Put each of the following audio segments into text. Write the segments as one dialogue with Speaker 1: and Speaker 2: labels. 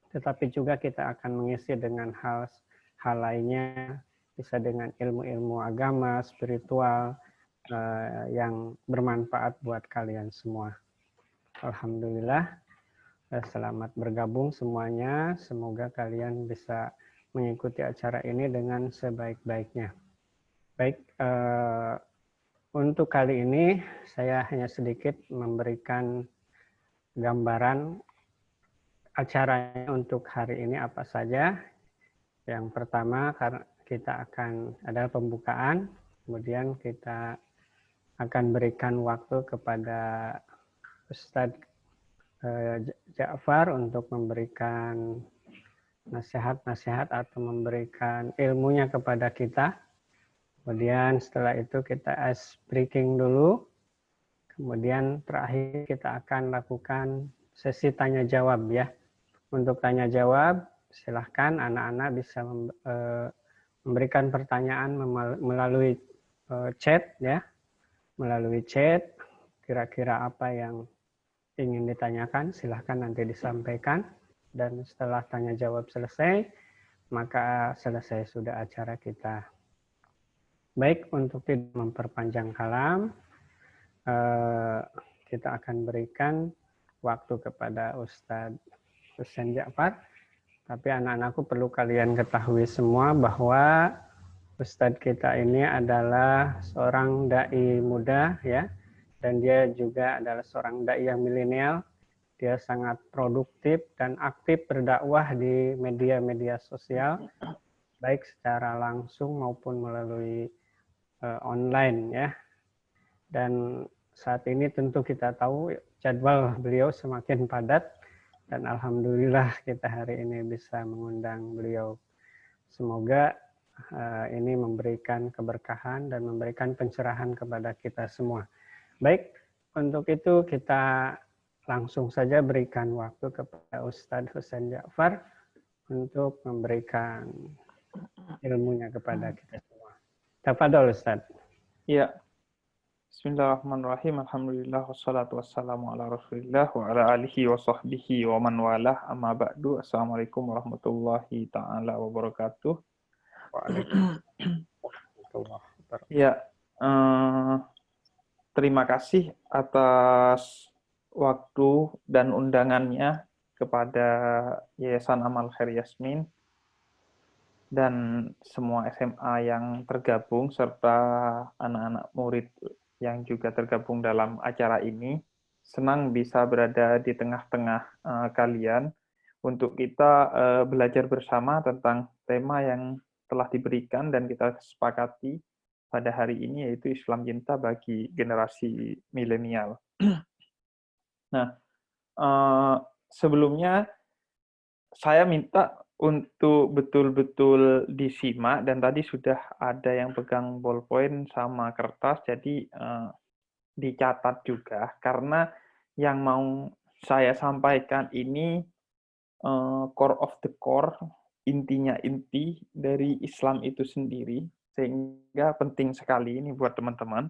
Speaker 1: tetapi juga kita akan mengisi dengan hal lainnya, bisa dengan ilmu-ilmu agama, spiritual, yang bermanfaat buat kalian semua. Alhamdulillah, selamat bergabung semuanya. Semoga kalian bisa mengikuti acara ini dengan sebaik-baiknya. Baik, untuk kali ini saya hanya sedikit memberikan gambaran acaranya untuk hari ini apa saja. Yang pertama, kita akan ada pembukaan, kemudian kita akan berikan waktu kepada Ustadz Ja'far untuk memberikan nasihat-nasihat atau memberikan ilmunya kepada kita. Kemudian setelah itu kita ice breaking dulu. Kemudian terakhir kita akan lakukan sesi tanya jawab ya. Untuk tanya jawab, silahkan anak-anak bisa memberikan pertanyaan melalui chat ya. Melalui chat, kira-kira apa yang ingin ditanyakan, silahkan nanti disampaikan. Dan setelah tanya jawab selesai, maka selesai sudah acara kita. Baik, untuk tidak memperpanjang kalam, kita akan berikan waktu kepada Ustadz Husain Ja'far. Tapi anak-anakku perlu kalian ketahui semua bahwa Ustadz kita ini adalah seorang dai muda ya, dan dia juga adalah seorang dai yang milenial. Dia sangat produktif dan aktif berdakwah di media-media sosial, baik secara langsung maupun melalui online ya. Dan saat ini tentu kita tahu jadwal beliau semakin padat, dan alhamdulillah kita hari ini bisa mengundang beliau. Semoga ini memberikan keberkahan dan memberikan pencerahan kepada kita semua. Baik, untuk itu kita langsung saja berikan waktu kepada Ustadz Husain Ja'far untuk memberikan ilmunya kepada kita semua. Tafadhol Ustadz.
Speaker 2: Ya. Bismillahirrahmanirrahim. Alhamdulillah wassalatu wassalamu ala Rasulillah wa ala alihi wa sahbihi wa man walah. Amma ba'du. Assalamualaikum warahmatullahi taala wabarakatuh. Ya, terima kasih atas waktu dan undangannya kepada Yayasan Amal Khair Yasmin dan semua SMA yang tergabung serta anak-anak murid yang juga tergabung dalam acara ini. Senang bisa berada di tengah-tengah kalian untuk kita belajar bersama tentang tema yang telah diberikan dan kita sepakati pada hari ini, yaitu Islam cinta bagi generasi milenial. Nah, sebelumnya saya minta untuk betul-betul disimak, dan tadi sudah ada yang pegang ballpoint sama kertas, jadi dicatat juga, karena yang mau saya sampaikan ini core of the core, intinya inti dari Islam itu sendiri, sehingga penting sekali ini buat teman-teman.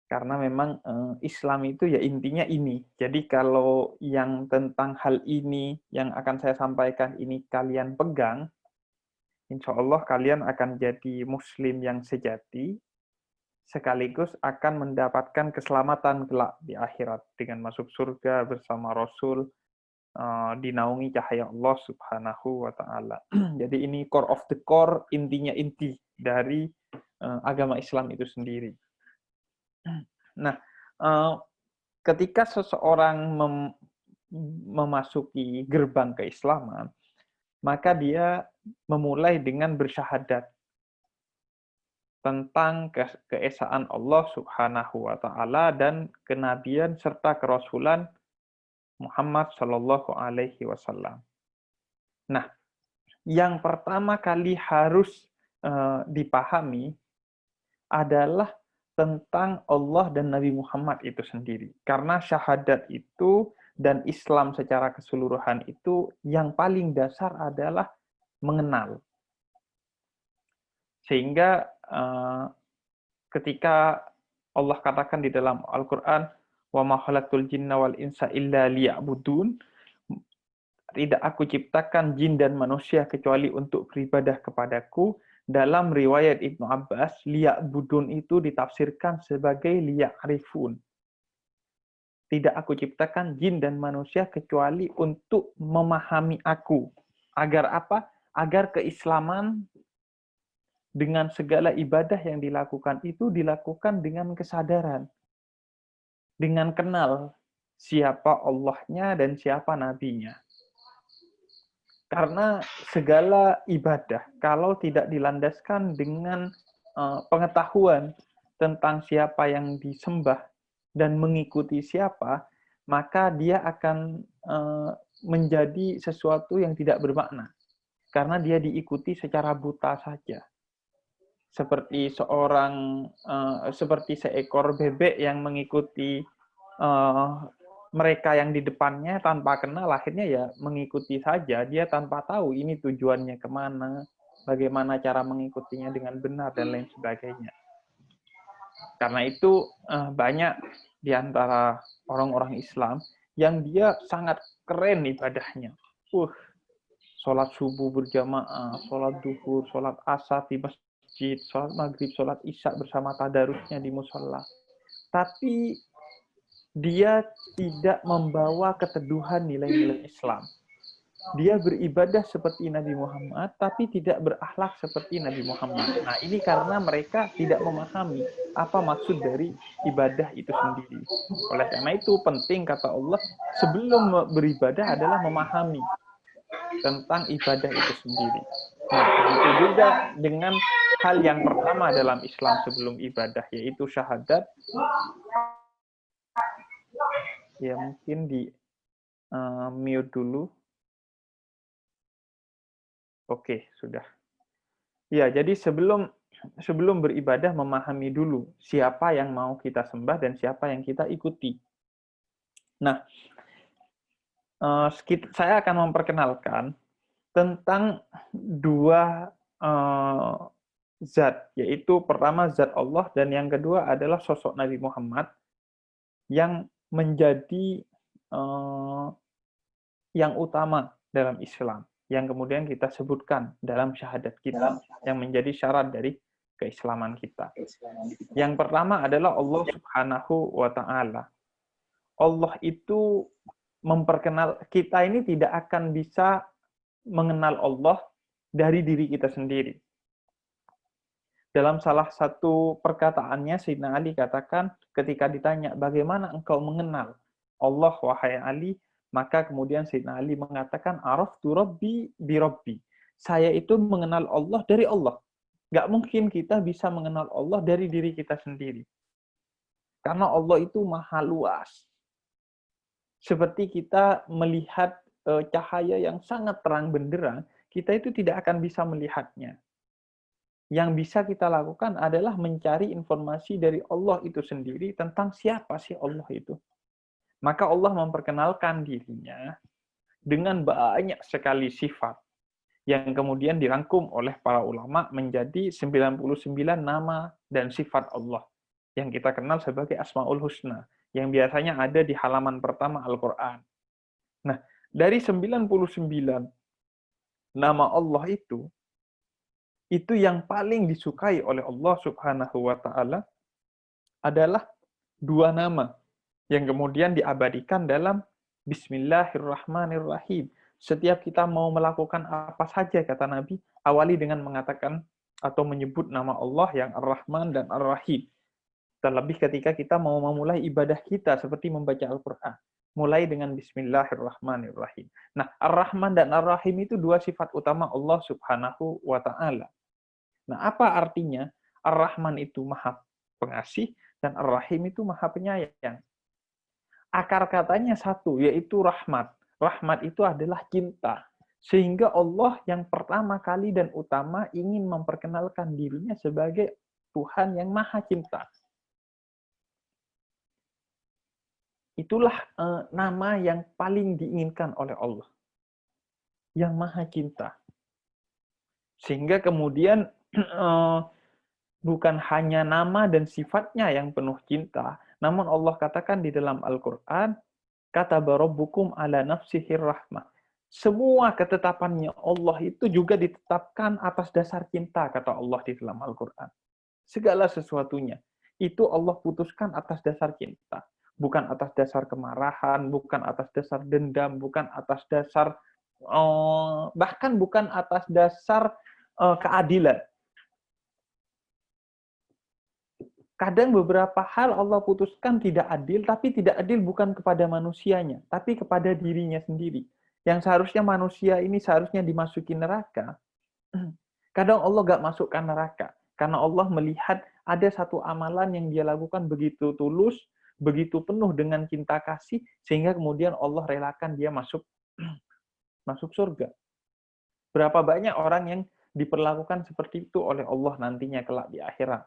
Speaker 2: Karena memang Islam itu ya intinya ini. Jadi kalau yang tentang hal ini yang akan saya sampaikan ini kalian pegang, insya Allah kalian akan jadi muslim yang sejati, sekaligus akan mendapatkan keselamatan kelak di akhirat dengan masuk surga bersama Rasul, dinaungi cahaya Allah Subhanahu wa Ta'ala. Jadi ini core of the core, intinya inti dari agama Islam itu sendiri. Nah, ketika seseorang memasuki gerbang keislaman, maka dia memulai dengan bersyahadat tentang keesaan Allah Subhanahu wa Ta'ala dan kenabian serta kerasulan Muhammad Shallallahu Alaihi Wasallam. Nah, yang pertama kali harus dipahami adalah tentang Allah dan Nabi Muhammad itu sendiri. Karena syahadat itu dan Islam secara keseluruhan itu yang paling dasar adalah mengenal. Sehingga ketika Allah katakan di dalam Al-Quran, wa ma khalaqtul jinna wal insa illa liya'budun, tidak aku ciptakan jin dan manusia kecuali untuk beribadah kepadaku. Dalam riwayat Ibnu Abbas, liya'budun itu ditafsirkan sebagai liya'rifun. Tidak aku ciptakan jin dan manusia kecuali untuk memahami aku. Agar apa? Agar keislaman dengan segala ibadah yang dilakukan itu dilakukan dengan kesadaran. Dengan kenal siapa Allahnya dan siapa nabinya. Karena segala ibadah, kalau tidak dilandaskan dengan pengetahuan tentang siapa yang disembah dan mengikuti siapa, maka dia akan menjadi sesuatu yang tidak bermakna. Karena dia diikuti secara buta saja. Seperti seperti seekor bebek yang mengikuti mereka yang di depannya tanpa kenal, akhirnya ya mengikuti saja, dia tanpa tahu ini tujuannya kemana, bagaimana cara mengikutinya dengan benar, dan lain sebagainya. Karena itu banyak di antara orang-orang Islam yang dia sangat keren ibadahnya. Sholat subuh berjamaah, sholat duhur, sholat asar di masjid, sholat maghrib, sholat isya bersama tadarusnya di musola. Tapi dia tidak membawa keteduhan nilai-nilai Islam. Dia beribadah seperti Nabi Muhammad, tapi tidak berakhlak seperti Nabi Muhammad. Nah, ini karena mereka tidak memahami apa maksud dari ibadah itu sendiri. Oleh karena itu, penting, kata Allah, sebelum beribadah adalah memahami tentang ibadah itu sendiri. Nah, begitu juga dengan hal yang pertama dalam Islam sebelum ibadah, yaitu syahadat. Ya, mungkin di mute dulu. Oke, sudah. Ya, jadi sebelum beribadah memahami dulu siapa yang mau kita sembah dan siapa yang kita ikuti. Nah, saya akan memperkenalkan tentang dua zat, yaitu pertama zat Allah dan yang kedua adalah sosok Nabi Muhammad yang menjadi yang utama dalam Islam, yang kemudian kita sebutkan dalam syahadat kita, yang menjadi syarat dari keislaman kita. Yang pertama adalah Allah Subhanahu wa Ta'ala. Allah itu memperkenal, kita ini tidak akan bisa mengenal Allah dari diri kita sendiri. Dalam salah satu perkataannya, Sayyidina Ali katakan ketika ditanya, bagaimana engkau mengenal Allah, wahai Ali? Maka kemudian Sayyidina Ali mengatakan, araftu rabbi bi rabbi. Saya itu mengenal Allah dari Allah. Nggak mungkin kita bisa mengenal Allah dari diri kita sendiri. Karena Allah itu maha luas. Seperti kita melihat cahaya yang sangat terang benderang, kita itu tidak akan bisa melihatnya. Yang bisa kita lakukan adalah mencari informasi dari Allah itu sendiri tentang siapa sih Allah itu. Maka Allah memperkenalkan dirinya dengan banyak sekali sifat yang kemudian dirangkum oleh para ulama menjadi 99 nama dan sifat Allah yang kita kenal sebagai Asmaul Husna, yang biasanya ada di halaman pertama Al-Quran. Nah, dari 99 nama Allah itu yang paling disukai oleh Allah Subhanahu wa Ta'ala adalah dua nama yang kemudian diabadikan dalam Bismillahirrahmanirrahim. Setiap kita mau melakukan apa saja, kata Nabi, awali dengan mengatakan atau menyebut nama Allah yang Ar-Rahman dan Ar-Rahim. Terlebih ketika kita mau memulai ibadah kita seperti membaca Al-Quran. Mulai dengan Bismillahirrahmanirrahim. Nah, Ar-Rahman dan Ar-Rahim itu dua sifat utama Allah Subhanahu wa Ta'ala. Nah, apa artinya? Ar-Rahman itu maha pengasih dan Ar-Rahim itu maha penyayang. Akar katanya satu, yaitu rahmat. Rahmat itu adalah cinta. Sehingga Allah yang pertama kali dan utama ingin memperkenalkan dirinya sebagai Tuhan yang maha cinta. Itulah nama yang paling diinginkan oleh Allah. Yang maha cinta. Sehingga kemudian bukan hanya nama dan sifatnya yang penuh cinta, namun Allah katakan di dalam Al-Quran, kataba rabbukum ala nafsihir rahmah. Semua ketetapannya Allah itu juga ditetapkan atas dasar cinta, kata Allah di dalam Al-Quran. Segala sesuatunya. Itu Allah putuskan atas dasar cinta. Bukan atas dasar kemarahan, bukan atas dasar dendam, bukan atas dasar, bahkan bukan atas dasar keadilan. Kadang beberapa hal Allah putuskan tidak adil, tapi tidak adil bukan kepada manusianya, tapi kepada dirinya sendiri. Yang seharusnya manusia ini seharusnya dimasuki neraka, kadang Allah gak masukkan neraka. Karena Allah melihat ada satu amalan yang dia lakukan begitu tulus, begitu penuh dengan cinta kasih, sehingga kemudian Allah relakan dia masuk surga. Berapa banyak orang yang diperlakukan seperti itu oleh Allah nantinya kelak di akhirat.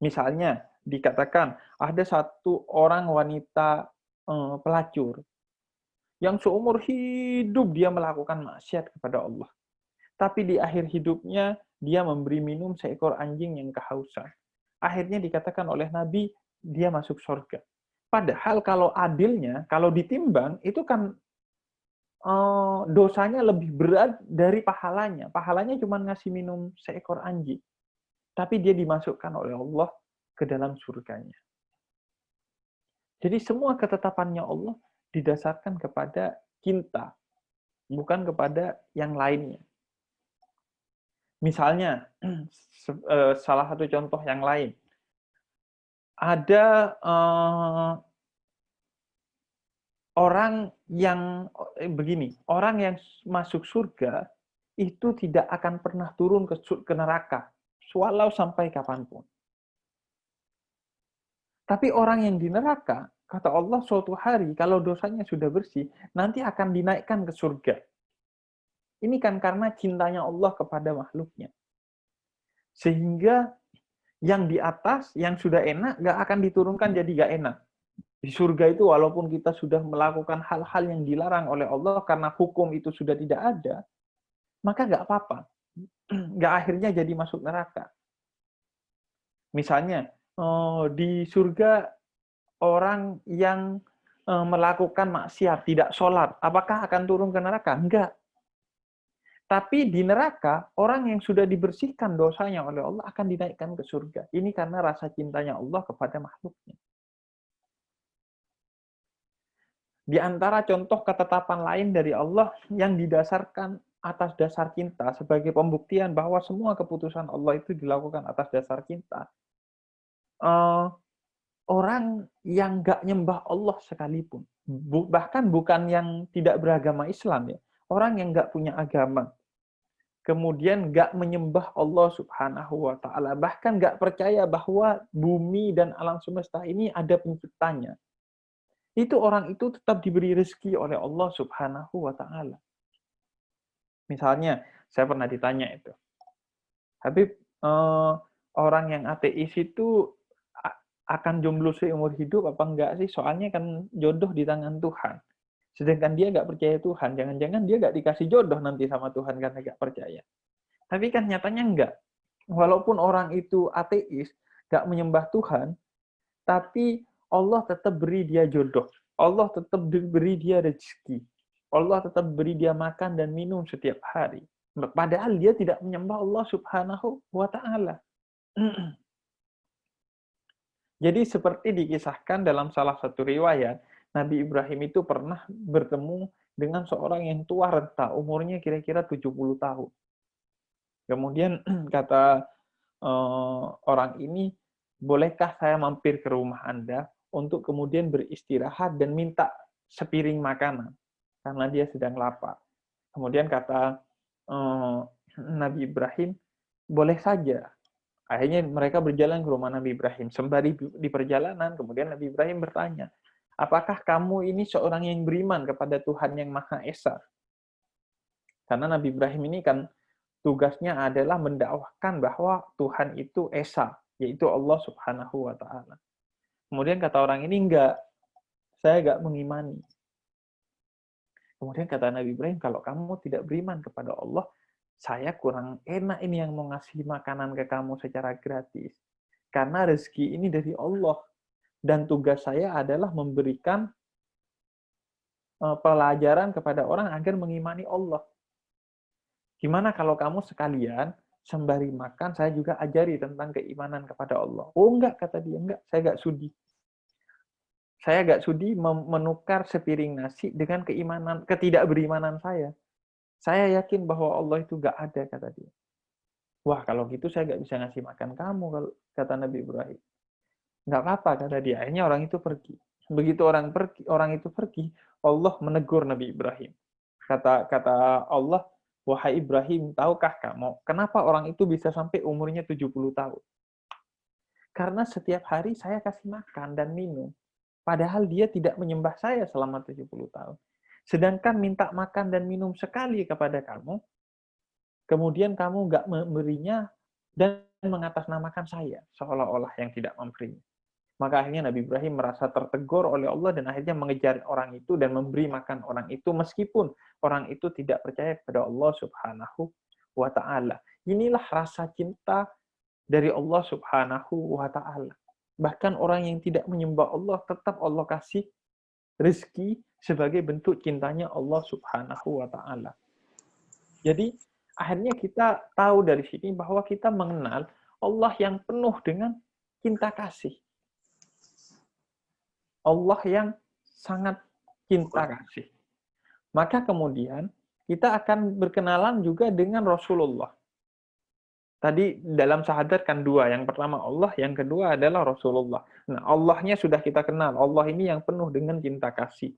Speaker 2: Misalnya, dikatakan ada satu orang wanita pelacur yang seumur hidup dia melakukan maksiat kepada Allah. Tapi di akhir hidupnya, dia memberi minum seekor anjing yang kehausan. Akhirnya dikatakan oleh Nabi, dia masuk surga. Padahal kalau adilnya, kalau ditimbang, itu kan dosanya lebih berat dari pahalanya. Pahalanya cuma ngasih minum seekor anjing. Tapi dia dimasukkan oleh Allah ke dalam surganya. Jadi semua ketetapannya Allah didasarkan kepada cinta, bukan kepada yang lainnya. Misalnya, salah satu contoh yang lain. Ada orang yang begini, orang yang masuk surga itu tidak akan pernah turun ke neraka, walau sampai kapanpun. Tapi orang yang di neraka, kata Allah suatu hari, kalau dosanya sudah bersih, nanti akan dinaikkan ke surga. Ini kan karena cintanya Allah kepada makhluknya. Sehingga yang di atas, yang sudah enak, gak akan diturunkan jadi gak enak. Di surga itu walaupun kita sudah melakukan hal-hal yang dilarang oleh Allah karena hukum itu sudah tidak ada, maka gak apa-apa. Gak akhirnya jadi masuk neraka. Misalnya, di surga orang yang melakukan maksiat, tidak sholat, apakah akan turun ke neraka? Enggak. Tapi di neraka, orang yang sudah dibersihkan dosanya oleh Allah akan dinaikkan ke surga. Ini karena rasa cintanya Allah kepada makhluknya. Di antara contoh ketetapan lain dari Allah yang didasarkan atas dasar cinta sebagai pembuktian bahwa semua keputusan Allah itu dilakukan atas dasar cinta. Orang yang nggak nyembah Allah sekalipun, bahkan bukan yang tidak beragama Islam ya, orang yang nggak punya agama, kemudian nggak menyembah Allah Subhanahu wa Ta'ala, bahkan nggak percaya bahwa bumi dan alam semesta ini ada penciptanya, itu orang itu tetap diberi rezeki oleh Allah Subhanahu wa Ta'ala. Misalnya, saya pernah ditanya itu, Habib, orang yang ateis itu akan jomblo seumur hidup apa enggak sih? Soalnya kan jodoh di tangan Tuhan. Sedangkan dia nggak percaya Tuhan. Jangan-jangan dia nggak dikasih jodoh nanti sama Tuhan karena nggak percaya. Tapi kan nyatanya enggak. Walaupun orang itu ateis, nggak menyembah Tuhan, tapi Allah tetap beri dia jodoh. Allah tetap beri dia rezeki. Allah tetap beri dia makan dan minum setiap hari. Padahal dia tidak menyembah Allah Subhanahu wa Ta'ala. Jadi seperti dikisahkan dalam salah satu riwayat, Nabi Ibrahim itu pernah bertemu dengan seorang yang tua renta, umurnya kira-kira 70 tahun. Kemudian kata orang ini, bolehkah saya mampir ke rumah Anda untuk kemudian beristirahat dan minta sepiring makanan, karena dia sedang lapar. Kemudian kata Nabi Ibrahim, boleh saja. Akhirnya mereka berjalan ke rumah Nabi Ibrahim. Sembari di perjalanan, kemudian Nabi Ibrahim bertanya, apakah kamu ini seorang yang beriman kepada Tuhan yang Maha Esa? Karena Nabi Ibrahim ini kan tugasnya adalah mendakwahkan bahwa Tuhan itu Esa, yaitu Allah Subhanahu wa Ta'ala. Kemudian kata orang ini, enggak, saya enggak mengimani. Kemudian kata Nabi Ibrahim, kalau kamu tidak beriman kepada Allah, saya kurang enak ini yang mau ngasih makanan ke kamu secara gratis. Karena rezeki ini dari Allah. Dan tugas saya adalah memberikan pelajaran kepada orang agar mengimani Allah. Gimana kalau kamu sekalian sembari makan, saya juga ajari tentang keimanan kepada Allah. Oh enggak, kata dia, enggak, saya enggak sudi. Saya enggak sudi menukar sepiring nasi dengan ketidakberimanan saya. Saya yakin bahwa Allah itu enggak ada, kata dia. Wah, kalau gitu saya enggak bisa ngasih makan kamu, kata Nabi Ibrahim. Enggak apa-apa, kata dia. Akhirnya orang itu pergi. Begitu orang itu pergi, Allah menegur Nabi Ibrahim. Kata Allah, wahai Ibrahim, tahukah kamu kenapa orang itu bisa sampai umurnya 70 tahun? Karena setiap hari saya kasih makan dan minum. Padahal dia tidak menyembah saya selama 70 tahun. Sedangkan minta makan dan minum sekali kepada kamu, kemudian kamu nggak memberinya dan mengatasnamakan saya, seolah-olah yang tidak memberinya. Maka akhirnya Nabi Ibrahim merasa tertegur oleh Allah dan akhirnya mengejar orang itu dan memberi makan orang itu meskipun orang itu tidak percaya kepada Allah Subhanahu wa taala. Inilah rasa cinta dari Allah Subhanahu wa taala. Bahkan orang yang tidak menyembah Allah tetap Allah kasih rezeki sebagai bentuk cintanya Allah Subhanahu wa taala. Jadi akhirnya kita tahu dari sini bahwa kita mengenal Allah yang penuh dengan cinta kasih. Allah yang sangat cinta kasih. Maka kemudian kita akan berkenalan juga dengan Rasulullah. Tadi dalam syahadat kan dua. Yang pertama Allah, yang kedua adalah Rasulullah. Nah, Allahnya sudah kita kenal. Allah ini yang penuh dengan cinta kasih.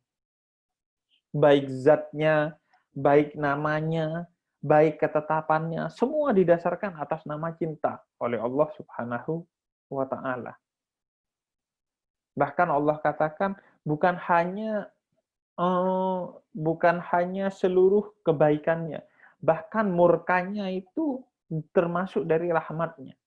Speaker 2: Baik zatnya, baik namanya, baik ketetapannya, semua didasarkan atas nama cinta oleh Allah Subhanahu wa ta'ala. Bahkan Allah katakan bukan hanya seluruh kebaikannya, bahkan murkanya itu termasuk dari rahmatnya.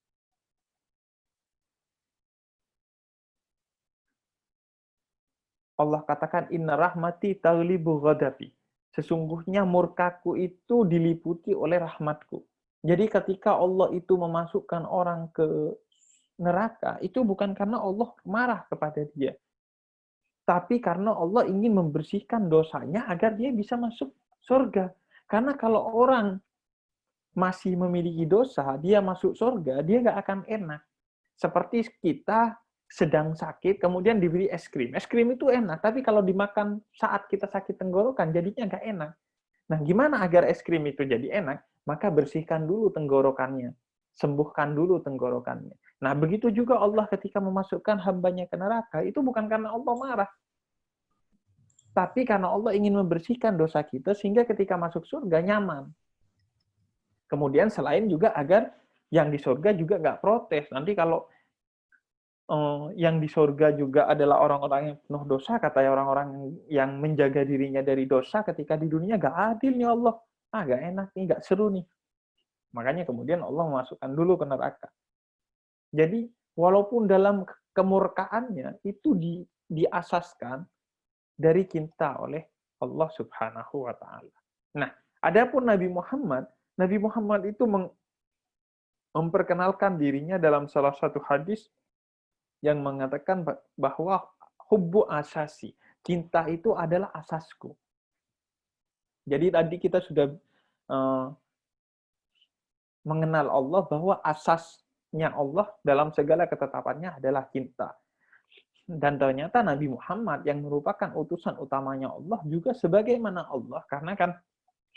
Speaker 2: Allah katakan inna rahmati taghlibu ghadabi. Sesungguhnya murkaku itu diliputi oleh rahmatku. Jadi ketika Allah itu memasukkan orang ke neraka, itu bukan karena Allah marah kepada dia, tapi karena Allah ingin membersihkan dosanya agar dia bisa masuk surga. Karena kalau orang masih memiliki dosa, dia masuk surga, dia nggak akan enak. Seperti kita sedang sakit, kemudian diberi es krim. Es krim itu enak, tapi kalau dimakan saat kita sakit tenggorokan, jadinya nggak enak. Nah, gimana agar es krim itu jadi enak? Maka bersihkan dulu tenggorokannya. Sembuhkan dulu tenggorokannya. Nah, begitu juga Allah ketika memasukkan hambanya ke neraka, itu bukan karena Allah marah. Tapi karena Allah ingin membersihkan dosa kita, sehingga ketika masuk surga nyaman. Kemudian selain juga agar yang di surga juga nggak protes. Nanti kalau yang di surga juga adalah orang-orang yang penuh dosa, katanya orang-orang yang menjaga dirinya dari dosa ketika di dunia nggak adil nih Allah. Nggak enak nih, nggak seru nih. Makanya kemudian Allah memasukkan dulu ke neraka. Jadi walaupun dalam kemurkaannya itu diasaskan dari cinta oleh Allah Subhanahu wa taala. Nah, adapun Nabi Muhammad itu memperkenalkan dirinya dalam salah satu hadis yang mengatakan bahwa hubbu asasi, cinta itu adalah asasku. Jadi tadi kita sudah mengenal Allah bahwa asasnya Allah dalam segala ketetapannya adalah cinta. Dan ternyata Nabi Muhammad yang merupakan utusan utamanya Allah juga sebagaimana Allah, karena kan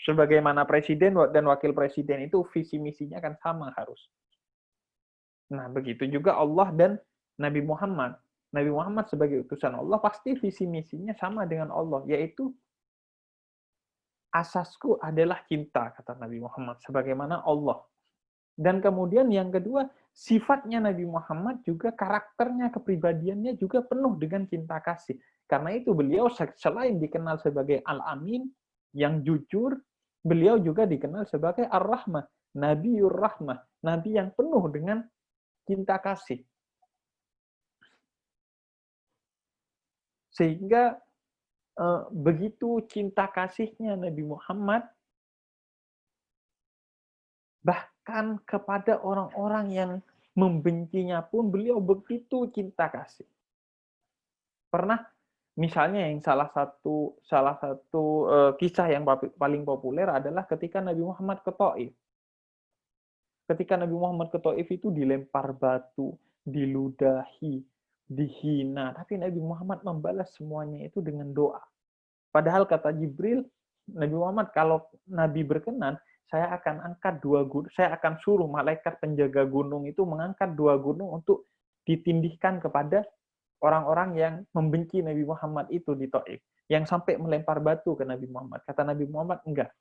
Speaker 2: sebagaimana presiden dan wakil presiden itu visi misinya kan sama harus. Nah, begitu juga Allah dan Nabi Muhammad. Nabi Muhammad sebagai utusan Allah pasti visi misinya sama dengan Allah, yaitu asasku adalah cinta, kata Nabi Muhammad, sebagaimana Allah. Dan kemudian yang kedua, sifatnya Nabi Muhammad juga karakternya, kepribadiannya juga penuh dengan cinta kasih. Karena itu beliau selain dikenal sebagai Al-Amin, yang jujur, beliau juga dikenal sebagai Ar-Rahmah, Nabiur Rahmah, Nabi yang penuh dengan cinta kasih. Sehingga begitu cinta kasihnya Nabi Muhammad, bahkan kepada orang-orang yang membencinya pun beliau begitu cinta kasih. Pernah Misalnya yang salah satu kisah yang paling populer adalah ketika Nabi Muhammad ke Thaif. Ketika Nabi Muhammad ke Thaif itu dilempar batu, diludahi, dihina, tapi Nabi Muhammad membalas semuanya itu dengan doa. Padahal kata Jibril, Nabi Muhammad, kalau Nabi berkenan, saya akan angkat 2 gunung, saya akan suruh malaikat penjaga gunung itu mengangkat 2 gunung untuk ditindihkan kepada orang-orang yang membenci Nabi Muhammad itu di Thaif, yang sampai melempar batu ke Nabi Muhammad. Kata Nabi Muhammad, enggak.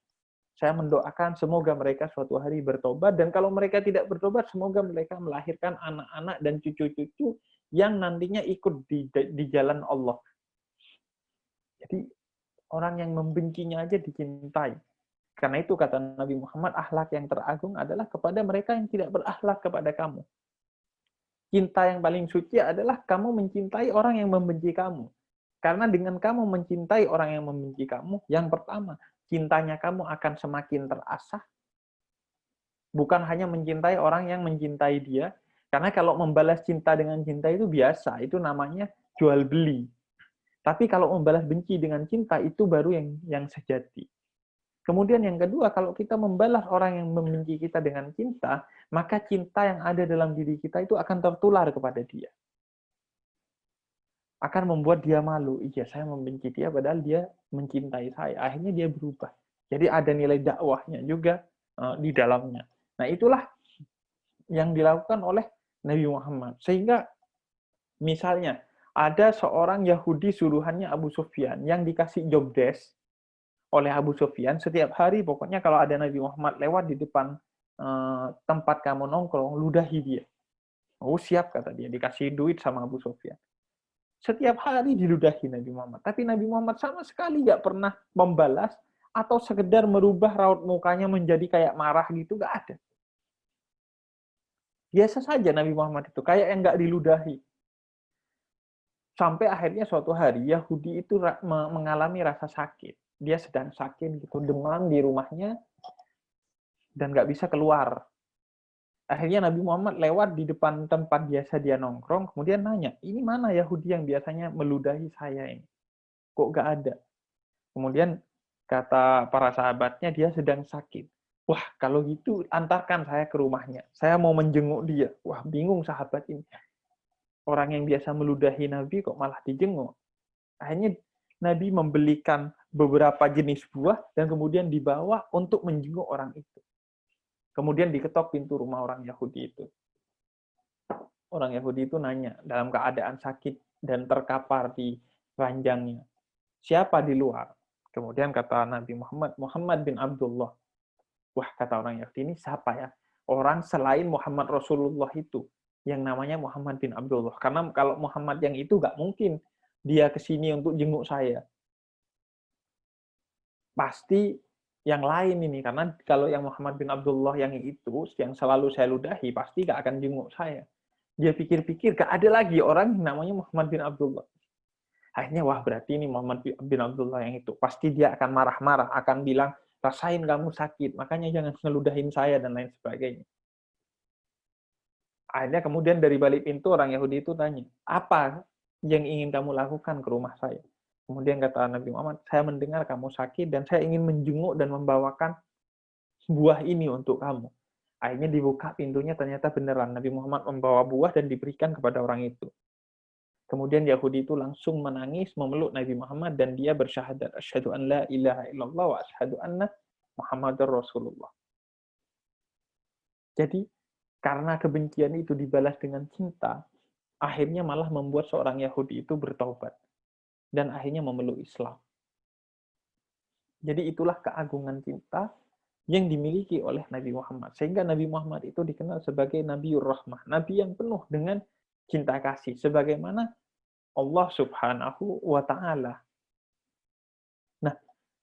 Speaker 2: Saya mendoakan semoga mereka suatu hari bertobat, dan kalau mereka tidak bertobat, semoga mereka melahirkan anak-anak dan cucu-cucu yang nantinya ikut di jalan Allah. Jadi orang yang membencinya aja dicintai. Karena itu kata Nabi Muhammad, akhlak yang teragung adalah kepada mereka yang tidak berakhlak kepada kamu. Cinta yang paling suci adalah kamu mencintai orang yang membenci kamu. Karena dengan kamu mencintai orang yang membenci kamu, yang pertama, cintanya kamu akan semakin terasah. Bukan hanya mencintai orang yang mencintai dia, karena kalau membalas cinta dengan cinta itu biasa, itu namanya jual beli. Tapi kalau membalas benci dengan cinta, itu baru yang sejati. Kemudian yang kedua, kalau kita membalas orang yang membenci kita dengan cinta, maka cinta yang ada dalam diri kita itu akan tertular kepada dia. Akan membuat dia malu. Iya, saya membenci dia, padahal dia mencintai saya. Akhirnya dia berubah. Jadi ada nilai dakwahnya juga di dalamnya. Nah, itulah yang dilakukan oleh Nabi Muhammad. Sehingga misalnya, ada seorang Yahudi suruhannya Abu Sufyan yang dikasih job desk oleh Abu Sufyan setiap hari, pokoknya kalau ada Nabi Muhammad lewat di depan tempat kamu nongkrong, ludahi dia. Oh siap, kata dia, dikasih duit sama Abu Sufyan. Setiap hari diludahi Nabi Muhammad. Tapi Nabi Muhammad sama sekali nggak pernah membalas atau sekedar merubah raut mukanya menjadi kayak marah gitu, nggak ada. Biasa saja Nabi Muhammad itu, kayak yang nggak diludahi. Sampai akhirnya suatu hari Yahudi itu mengalami rasa sakit. Dia sedang sakit gitu, demam di rumahnya dan nggak bisa keluar. Akhirnya Nabi Muhammad lewat di depan tempat biasa dia nongkrong, kemudian nanya, ini mana Yahudi yang biasanya meludahi saya ini? Kok nggak ada? Kemudian kata para sahabatnya, dia sedang sakit. Wah, kalau gitu antarkan saya ke rumahnya. Saya mau menjenguk dia. Wah, bingung sahabat ini. Orang yang biasa meludahi Nabi kok malah dijenguk. Akhirnya Nabi membelikan beberapa jenis buah dan kemudian dibawa untuk menjenguk orang itu. Kemudian diketok pintu rumah orang Yahudi itu. Orang Yahudi itu nanya dalam keadaan sakit dan terkapar di ranjangnya. Siapa di luar? Kemudian kata Nabi Muhammad, Muhammad bin Abdullah. Wah, kata orang Yahudi, ini siapa ya? Orang selain Muhammad Rasulullah itu, yang namanya Muhammad bin Abdullah. Karena kalau Muhammad yang itu nggak mungkin dia ke sini untuk jenguk saya. Pasti yang lain ini, karena kalau yang Muhammad bin Abdullah yang itu, yang selalu saya ludahi, pasti nggak akan jenguk saya. Dia pikir-pikir, nggak ada lagi orang yang namanya Muhammad bin Abdullah. Akhirnya, wah berarti ini Muhammad bin Abdullah yang itu. Pasti dia akan marah-marah, akan bilang, rasain kamu sakit, makanya jangan ngeludahin saya, dan lain sebagainya. Akhirnya kemudian dari balik pintu orang Yahudi itu tanya, apa yang ingin kamu lakukan ke rumah saya? Kemudian kata Nabi Muhammad, saya mendengar kamu sakit dan saya ingin menjenguk dan membawakan buah ini untuk kamu. Akhirnya dibuka pintunya, ternyata beneran Nabi Muhammad membawa buah dan diberikan kepada orang itu. Kemudian Yahudi itu langsung menangis, memeluk Nabi Muhammad, dan dia bersyahadat, asyhadu an la ilaha illallah wa asyhadu anna Muhammadar Rasulullah. Jadi, karena kebencian itu dibalas dengan cinta, akhirnya malah membuat seorang Yahudi itu bertaubat. Dan akhirnya memeluk Islam. Jadi itulah keagungan cinta yang dimiliki oleh Nabi Muhammad. Sehingga Nabi Muhammad itu dikenal sebagai Nabiur Rahmah. Nabi yang penuh dengan cinta kasih. Sebagaimana Allah Subhanahu wa Ta'ala. Nah,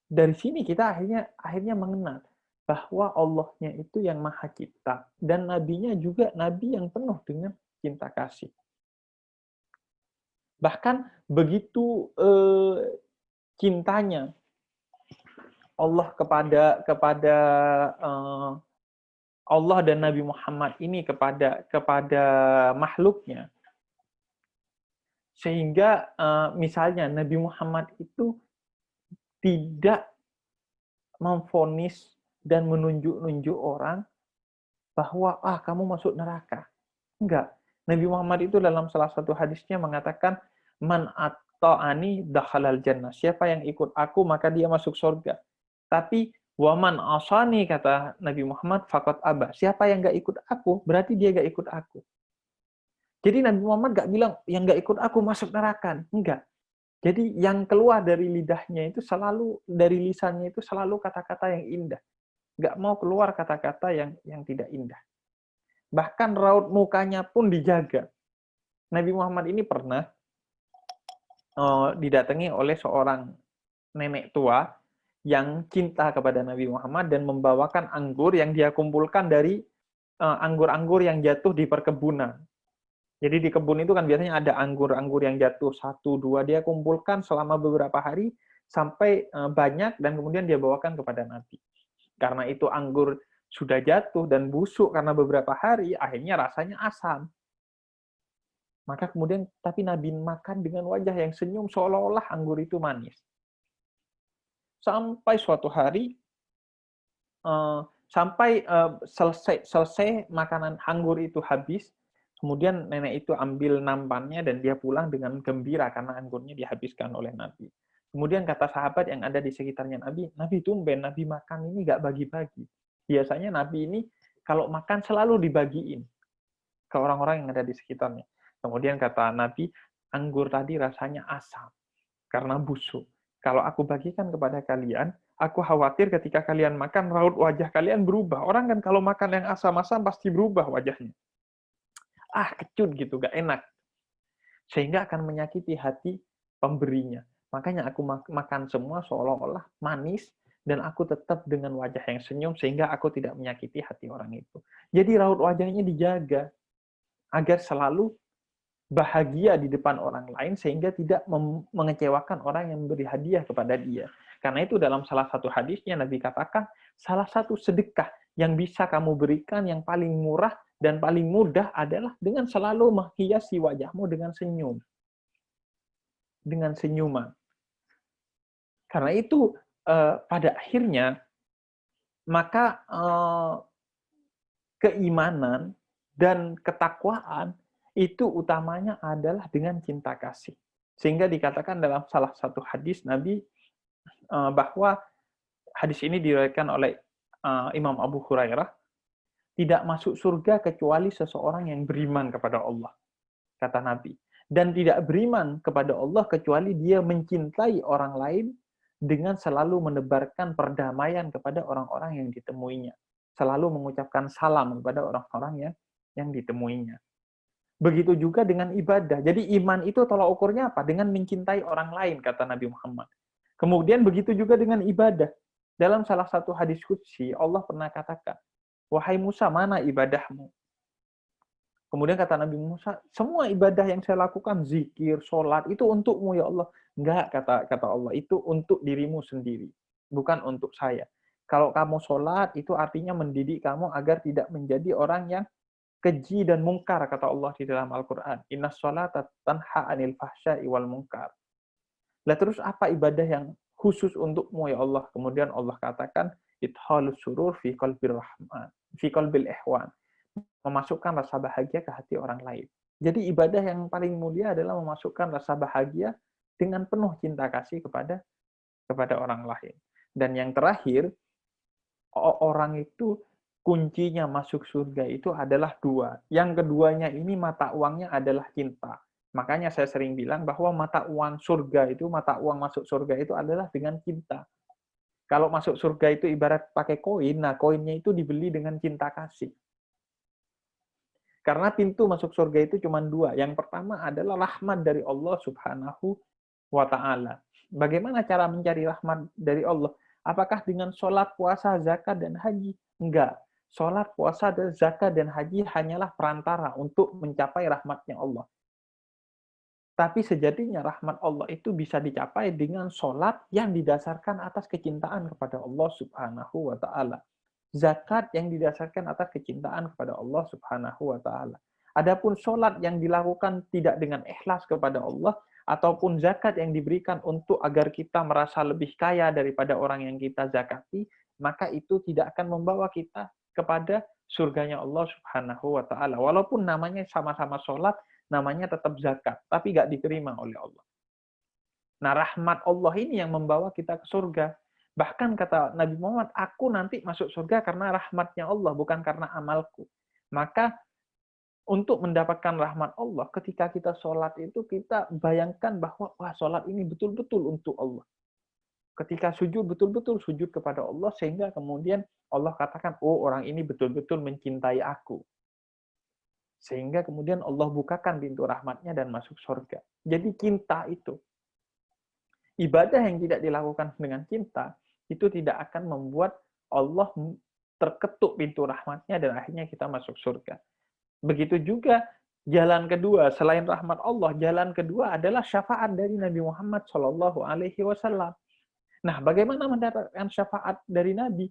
Speaker 2: dari sini kita akhirnya mengenal bahwa Allahnya itu yang maha cipta. Dan Nabinya juga Nabi yang penuh dengan cinta kasih. Bahkan begitu cintanya Allah kepada Allah dan Nabi Muhammad ini kepada makhluknya, Sehingga misalnya Nabi Muhammad itu tidak memvonis dan menunjuk-nunjuk orang bahwa kamu masuk neraka. Enggak. Nabi Muhammad itu dalam salah satu hadisnya mengatakan, man atta'ani dakhalal jannah. Siapa yang ikut aku maka dia masuk surga. Tapi waman asani, kata Nabi Muhammad, faqad aba. Siapa yang enggak ikut aku berarti dia enggak ikut aku. Jadi Nabi Muhammad enggak bilang yang enggak ikut aku masuk neraka. Enggak. Jadi yang keluar dari lidahnya itu selalu, dari lisannya itu selalu kata-kata yang indah. Enggak mau keluar kata-kata yang tidak indah. Bahkan raut mukanya pun dijaga. Nabi Muhammad ini pernah didatangi oleh seorang nenek tua yang cinta kepada Nabi Muhammad dan membawakan anggur yang dia kumpulkan dari anggur-anggur yang jatuh di perkebunan. Jadi di kebun itu kan biasanya ada anggur-anggur yang jatuh 1, 2, dia kumpulkan selama beberapa hari sampai banyak dan kemudian dia bawakan kepada Nabi. Karena itu anggur sudah jatuh dan busuk karena beberapa hari, akhirnya rasanya asam. Maka kemudian, tapi Nabi makan dengan wajah yang senyum, seolah-olah anggur itu manis. Sampai suatu hari, selesai makanan anggur itu habis, kemudian nenek itu ambil nampannya dan dia pulang dengan gembira karena anggurnya dihabiskan oleh Nabi. Kemudian kata sahabat yang ada di sekitarnya Nabi, Nabi tumben, Nabi makan ini nggak bagi-bagi. Biasanya Nabi ini kalau makan selalu dibagiin ke orang-orang yang ada di sekitarnya. Kemudian kata Nabi, anggur tadi rasanya asam karena busuk. Kalau aku bagikan kepada kalian, aku khawatir ketika kalian makan, raut wajah kalian berubah. Orang kan kalau makan yang asam-asam pasti berubah wajahnya. Kecut gitu, gak enak. Sehingga akan menyakiti hati pemberinya. Makanya aku makan semua seolah-olah manis, dan aku tetap dengan wajah yang senyum, sehingga aku tidak menyakiti hati orang itu. Jadi raut wajahnya dijaga, agar selalu bahagia di depan orang lain, sehingga tidak mengecewakan orang yang memberi hadiah kepada dia. Karena itu dalam salah satu hadisnya Nabi katakan, salah satu sedekah yang bisa kamu berikan yang paling murah dan paling mudah adalah dengan selalu menghiasi wajahmu dengan senyum. Dengan senyuman. Karena itu pada akhirnya maka keimanan dan ketakwaan itu utamanya adalah dengan cinta kasih. Sehingga dikatakan dalam salah satu hadis Nabi bahwa hadis ini diriwayatkan oleh Imam Abu Hurairah, tidak masuk surga kecuali seseorang yang beriman kepada Allah, kata Nabi. Dan tidak beriman kepada Allah kecuali dia mencintai orang lain dengan selalu menebarkan perdamaian kepada orang-orang yang ditemuinya. Selalu mengucapkan salam kepada orang-orang yang ditemuinya. Begitu juga dengan ibadah. Jadi iman itu tolak ukurnya apa? Dengan mencintai orang lain, kata Nabi Muhammad. Kemudian begitu juga dengan ibadah. Dalam salah satu hadis qudsi, Allah pernah katakan, wahai Musa, mana ibadahmu? Kemudian kata Nabi Musa, semua ibadah yang saya lakukan, zikir, sholat, itu untukmu ya Allah. Enggak, kata Allah, itu untuk dirimu sendiri. Bukan untuk saya. Kalau kamu sholat, itu artinya mendidik kamu agar tidak menjadi orang yang keji dan mungkar, kata Allah di dalam Al-Quran. Inna sholata tanha anil fahsya'i wal mungkar. Lah terus apa ibadah yang khusus untukmu ya Allah? Kemudian Allah katakan, idhalus surur fi qalbir rahman, fi qalbil ihwan. Memasukkan rasa bahagia ke hati orang lain. Jadi ibadah yang paling mulia adalah memasukkan rasa bahagia dengan penuh cinta kasih kepada orang lain. Dan yang terakhir, orang itu kuncinya masuk surga itu adalah 2. Yang keduanya ini mata uangnya adalah cinta. Makanya saya sering bilang bahwa mata uang masuk surga itu adalah dengan cinta. Kalau masuk surga itu ibarat pakai koin, nah koinnya itu dibeli dengan cinta kasih. Karena pintu masuk surga itu cuma 2. Yang pertama adalah rahmat dari Allah Subhanahu wa Ta'ala. Bagaimana cara mencari rahmat dari Allah? Apakah dengan sholat, puasa, zakat, dan haji? Enggak. Sholat, puasa, zakat, dan haji hanyalah perantara untuk mencapai rahmatnya Allah. Tapi sejatinya rahmat Allah itu bisa dicapai dengan sholat yang didasarkan atas kecintaan kepada Allah Subhanahu wa Ta'ala. Zakat yang didasarkan atas kecintaan kepada Allah Subhanahu wa Ta'ala. Adapun sholat yang dilakukan tidak dengan ikhlas kepada Allah, ataupun zakat yang diberikan untuk agar kita merasa lebih kaya daripada orang yang kita zakati, maka itu tidak akan membawa kita kepada surganya Allah Subhanahu wa taala. Walaupun namanya sama-sama sholat, namanya tetap zakat, tapi nggak diterima oleh Allah. Nah, rahmat Allah ini yang membawa kita ke surga. Bahkan kata Nabi Muhammad, aku nanti masuk surga karena rahmatnya Allah, bukan karena amalku. Maka untuk mendapatkan rahmat Allah, ketika kita sholat itu, kita bayangkan bahwa, wah, sholat ini betul-betul untuk Allah. Ketika sujud, betul-betul sujud kepada Allah, sehingga kemudian Allah katakan, oh, orang ini betul-betul mencintai aku. Sehingga kemudian Allah bukakan pintu rahmatnya dan masuk surga. Jadi cinta itu. Ibadah yang tidak dilakukan dengan cinta, itu tidak akan membuat Allah terketuk pintu rahmatnya dan akhirnya kita masuk surga. Begitu juga jalan kedua, selain rahmat Allah, jalan kedua adalah syafaat dari Nabi Muhammad SAW. Nah, bagaimana mendapatkan syafaat dari Nabi?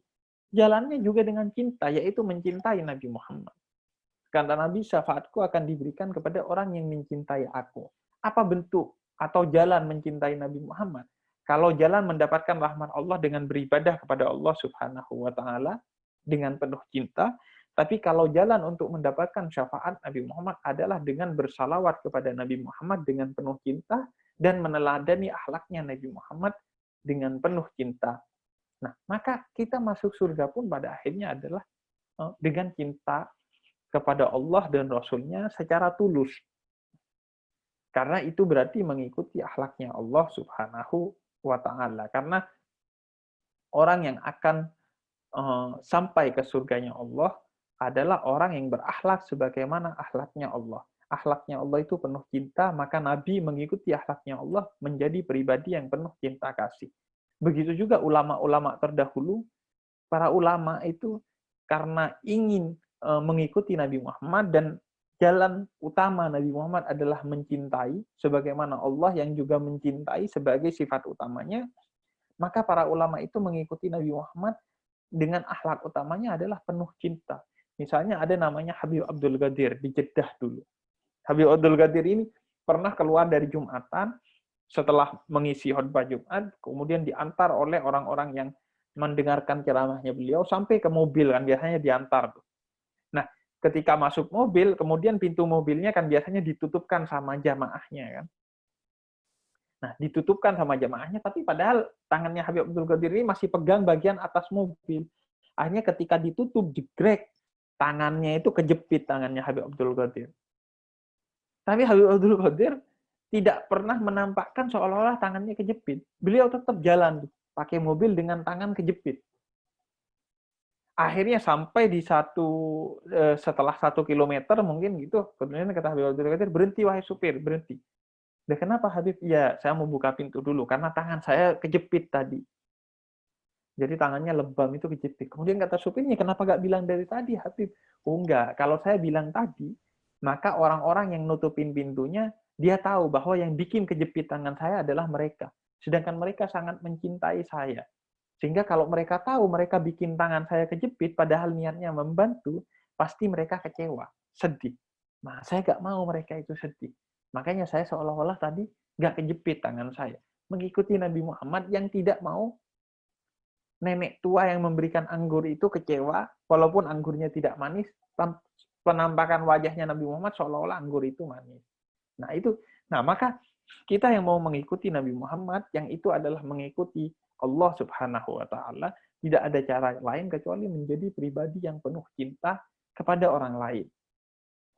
Speaker 2: Jalannya juga dengan cinta, yaitu mencintai Nabi Muhammad. Kata Nabi, syafaatku akan diberikan kepada orang yang mencintai aku. Apa bentuk atau jalan mencintai Nabi Muhammad? Kalau jalan mendapatkan rahmat Allah dengan beribadah kepada Allah Subhanahu wa taala dengan penuh cinta, tapi kalau jalan untuk mendapatkan syafaat Nabi Muhammad adalah dengan bersalawat kepada Nabi Muhammad dengan penuh cinta dan meneladani akhlaknya Nabi Muhammad dengan penuh cinta. Nah, maka kita masuk surga pun pada akhirnya adalah dengan cinta kepada Allah dan Rasul-Nya secara tulus. Karena itu berarti mengikuti akhlaknya Allah Subhanahu wa ta'ala. Karena orang yang akan sampai ke surganya Allah adalah orang yang berakhlak sebagaimana akhlaknya Allah. Akhlaknya Allah itu penuh cinta, maka Nabi mengikuti akhlaknya Allah menjadi pribadi yang penuh cinta kasih. Begitu juga ulama-ulama terdahulu, para ulama itu karena ingin mengikuti Nabi Muhammad dan jalan utama Nabi Muhammad adalah mencintai, sebagaimana Allah yang juga mencintai sebagai sifat utamanya, maka para ulama itu mengikuti Nabi Muhammad dengan akhlak utamanya adalah penuh cinta. Misalnya ada namanya Habib Abdul Qadir di Jeddah dulu. Habib Abdul Qadir ini pernah keluar dari Jumatan setelah mengisi khutbah Jumat, kemudian diantar oleh orang-orang yang mendengarkan ceramahnya beliau sampai ke mobil, kan biasanya diantar. Nah, ketika masuk mobil, kemudian pintu mobilnya kan biasanya ditutupkan sama jamaahnya, kan. Nah, ditutupkan sama jamaahnya, tapi padahal tangannya Habib Abdul Qadir ini masih pegang bagian atas mobil. Akhirnya ketika ditutup, jegrek, tangannya itu kejepit tangannya Habib Abdul Qadir. Tapi Habib Abdul Qadir tidak pernah menampakkan seolah-olah tangannya kejepit. Beliau tetap jalan, pakai mobil dengan tangan kejepit. Akhirnya sampai di setelah 1 kilometer mungkin gitu, kemudian kata Habib Abdul Qadir, berhenti wahai supir, berhenti. Dan kenapa Habib? Ya, saya mau buka pintu dulu, karena tangan saya kejepit tadi. Jadi tangannya lebam itu kejepit. Kemudian kata supirnya, kenapa nggak bilang dari tadi Habib? Oh enggak, kalau saya bilang tadi, maka orang-orang yang nutupin pintunya, dia tahu bahwa yang bikin kejepit tangan saya adalah mereka. Sedangkan mereka sangat mencintai saya. Sehingga kalau mereka tahu mereka bikin tangan saya kejepit, padahal niatnya membantu, pasti mereka kecewa, sedih. Nah, saya nggak mau mereka itu sedih. Makanya saya seolah-olah tadi nggak kejepit tangan saya. Mengikuti Nabi Muhammad yang tidak mau nenek tua yang memberikan anggur itu kecewa, walaupun anggurnya tidak manis, penampakan wajahnya Nabi Muhammad seolah-olah anggur itu manis. Nah, maka kita yang mau mengikuti Nabi Muhammad, yang itu adalah mengikuti Allah Subhanahu wa taala, tidak ada cara lain kecuali menjadi pribadi yang penuh cinta kepada orang lain.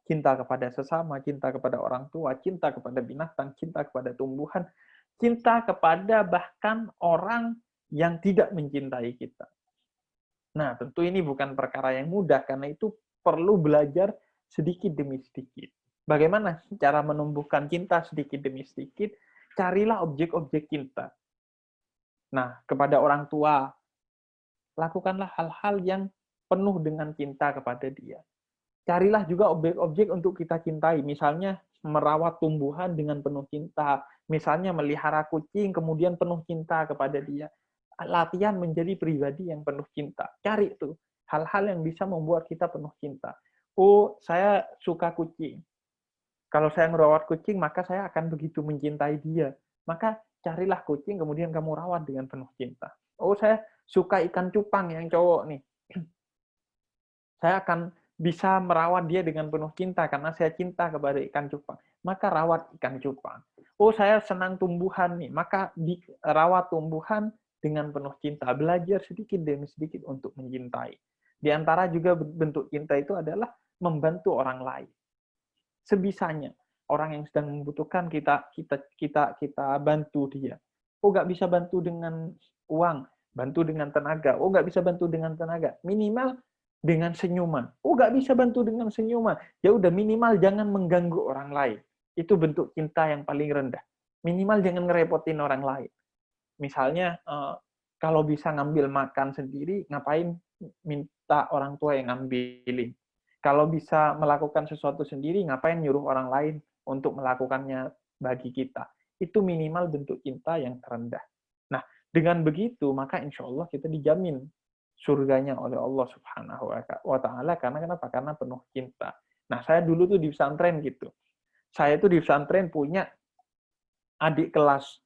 Speaker 2: Cinta kepada sesama, cinta kepada orang tua, cinta kepada binatang, cinta kepada tumbuhan, cinta kepada bahkan orang yang tidak mencintai kita. Nah, tentu ini bukan perkara yang mudah, karena itu perlu belajar sedikit demi sedikit. Bagaimana cara menumbuhkan cinta sedikit demi sedikit? Carilah objek-objek cinta. Nah, kepada orang tua, lakukanlah hal-hal yang penuh dengan cinta kepada dia. Carilah juga objek-objek untuk kita cintai. Misalnya, merawat tumbuhan dengan penuh cinta. Misalnya, melihara kucing, kemudian penuh cinta kepada dia. Latihan menjadi pribadi yang penuh cinta. Cari tuh hal-hal yang bisa membuat kita penuh cinta. Oh, saya suka kucing. Kalau saya merawat kucing, maka saya akan begitu mencintai dia. Maka carilah kucing, kemudian kamu rawat dengan penuh cinta. Oh, saya suka ikan cupang yang cowok nih. Saya akan bisa merawat dia dengan penuh cinta karena saya cinta kepada ikan cupang. Maka rawat ikan cupang. Oh, saya senang tumbuhan nih. Maka rawat tumbuhan dengan penuh cinta. Belajar sedikit demi sedikit untuk mencintai. Di antara juga bentuk cinta itu adalah membantu orang lain. Sebisanya orang yang sedang membutuhkan kita bantu dia. Oh, nggak bisa bantu dengan uang, bantu dengan tenaga. Oh, nggak bisa bantu dengan tenaga, minimal dengan senyuman. Oh, nggak bisa bantu dengan senyuman, ya udah minimal jangan mengganggu orang lain. Itu bentuk cinta yang paling rendah. Minimal jangan ngerepotin orang lain. Misalnya kalau bisa ngambil makan sendiri, ngapain minta orang tua yang ngambilin? Kalau bisa melakukan sesuatu sendiri, ngapain nyuruh orang lain untuk melakukannya bagi kita? Itu minimal bentuk cinta yang terendah. Nah, dengan begitu, maka insya Allah kita dijamin surganya oleh Allah Subhanahu wa Ta'ala. Karena kenapa? Karena penuh cinta. Nah, saya dulu tuh di pesantren gitu. Saya tuh di pesantren punya adik kelas.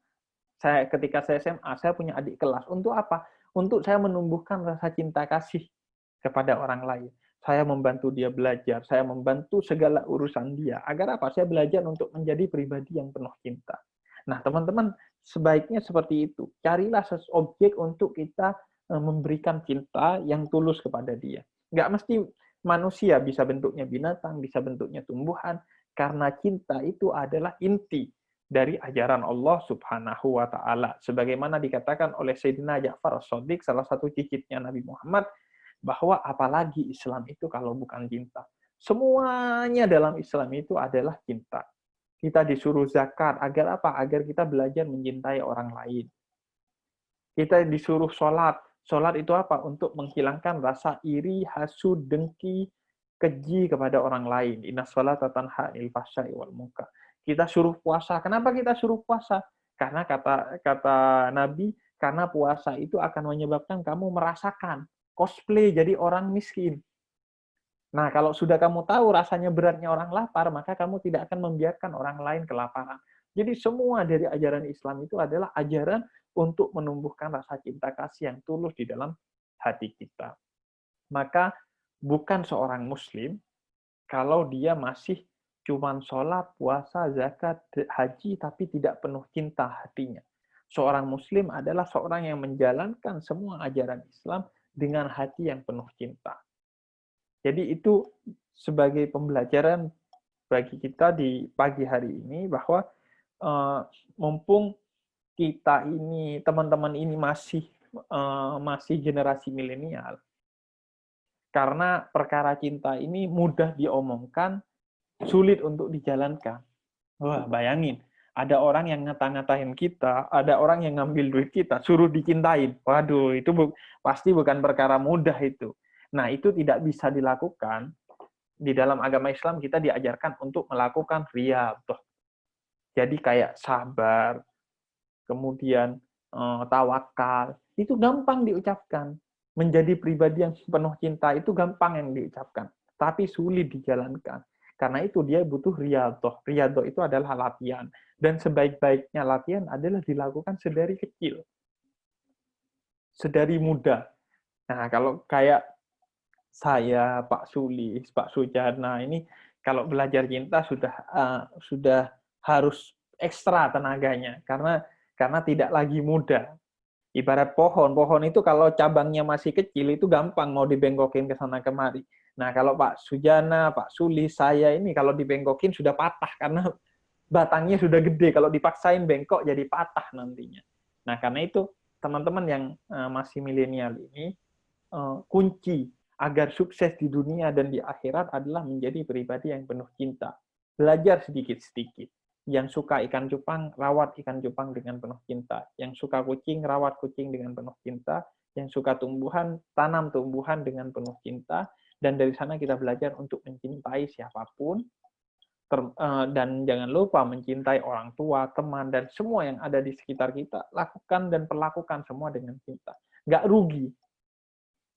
Speaker 2: Ketika saya SMA, saya punya adik kelas. Untuk apa? Untuk saya menumbuhkan rasa cinta kasih kepada orang lain. Saya membantu dia belajar, saya membantu segala urusan dia. Agar apa? Saya belajar untuk menjadi pribadi yang penuh cinta. Nah, teman-teman, sebaiknya seperti itu. Carilah objek untuk kita memberikan cinta yang tulus kepada dia. Nggak mesti manusia, bisa bentuknya binatang, bisa bentuknya tumbuhan, karena cinta itu adalah inti dari ajaran Allah Subhanahu wa Ta'ala. Sebagaimana dikatakan oleh Sayyidina Ja'far As-Shadiq, salah satu cicitnya Nabi Muhammad, bahwa apalagi Islam itu kalau bukan cinta. Semuanya dalam Islam itu adalah cinta. Kita disuruh zakat, agar apa? Agar kita belajar mencintai orang lain. Kita disuruh sholat. Sholat itu apa? Untuk menghilangkan rasa iri, hasud, dengki, keji kepada orang lain. Inna sholata tanha 'anil fahsya'i wal munkar. Kita suruh puasa. Kenapa kita suruh puasa? Karena kata Nabi, karena puasa itu akan menyebabkan kamu merasakan cosplay jadi orang miskin. Nah, kalau sudah kamu tahu rasanya beratnya orang lapar, maka kamu tidak akan membiarkan orang lain kelaparan. Jadi semua dari ajaran Islam itu adalah ajaran untuk menumbuhkan rasa cinta kasih yang tulus di dalam hati kita. Maka bukan seorang muslim kalau dia masih cuman sholat, puasa, zakat, haji, tapi tidak penuh cinta hatinya. Seorang muslim adalah seorang yang menjalankan semua ajaran Islam dengan hati yang penuh cinta. Jadi itu sebagai pembelajaran bagi kita di pagi hari ini, bahwa mumpung kita ini, teman-teman ini masih generasi milenial, karena perkara cinta ini mudah diomongkan, sulit untuk dijalankan. Wah, bayangin, ada orang yang ngata-ngatain kita, ada orang yang ngambil duit kita, suruh dicintain. Waduh, itu pasti bukan perkara mudah itu. Nah, itu tidak bisa dilakukan. Di dalam agama Islam kita diajarkan untuk melakukan riyadhah. Jadi kayak sabar, kemudian tawakal, itu gampang diucapkan. Menjadi pribadi yang penuh cinta itu gampang yang diucapkan, tapi sulit dijalankan. Karena itu dia butuh riyadhah. Riyadhah itu adalah latihan. Dan sebaik-baiknya latihan adalah dilakukan sedari kecil. Sedari muda. Nah, kalau kayak saya, Pak Sulis, Pak Sujana, ini kalau belajar cinta sudah harus ekstra tenaganya. Karena tidak lagi muda. Ibarat pohon itu kalau cabangnya masih kecil itu gampang mau dibengkokin ke sana kemari. Nah, kalau Pak Sujana, Pak Sulis, saya ini kalau dibengkokin sudah patah karena batangnya sudah gede. Kalau dipaksain bengkok jadi patah nantinya. Nah, karena itu teman-teman yang masih milenial ini, kunci agar sukses di dunia dan di akhirat adalah menjadi pribadi yang penuh cinta. Belajar sedikit-sedikit. Yang suka ikan cupang, rawat ikan cupang dengan penuh cinta. Yang suka kucing, rawat kucing dengan penuh cinta. Yang suka tumbuhan, tanam tumbuhan dengan penuh cinta. Dan dari sana kita belajar untuk mencintai siapapun. Dan jangan lupa mencintai orang tua, teman, dan semua yang ada di sekitar kita. Lakukan dan perlakukan semua dengan cinta. Nggak rugi.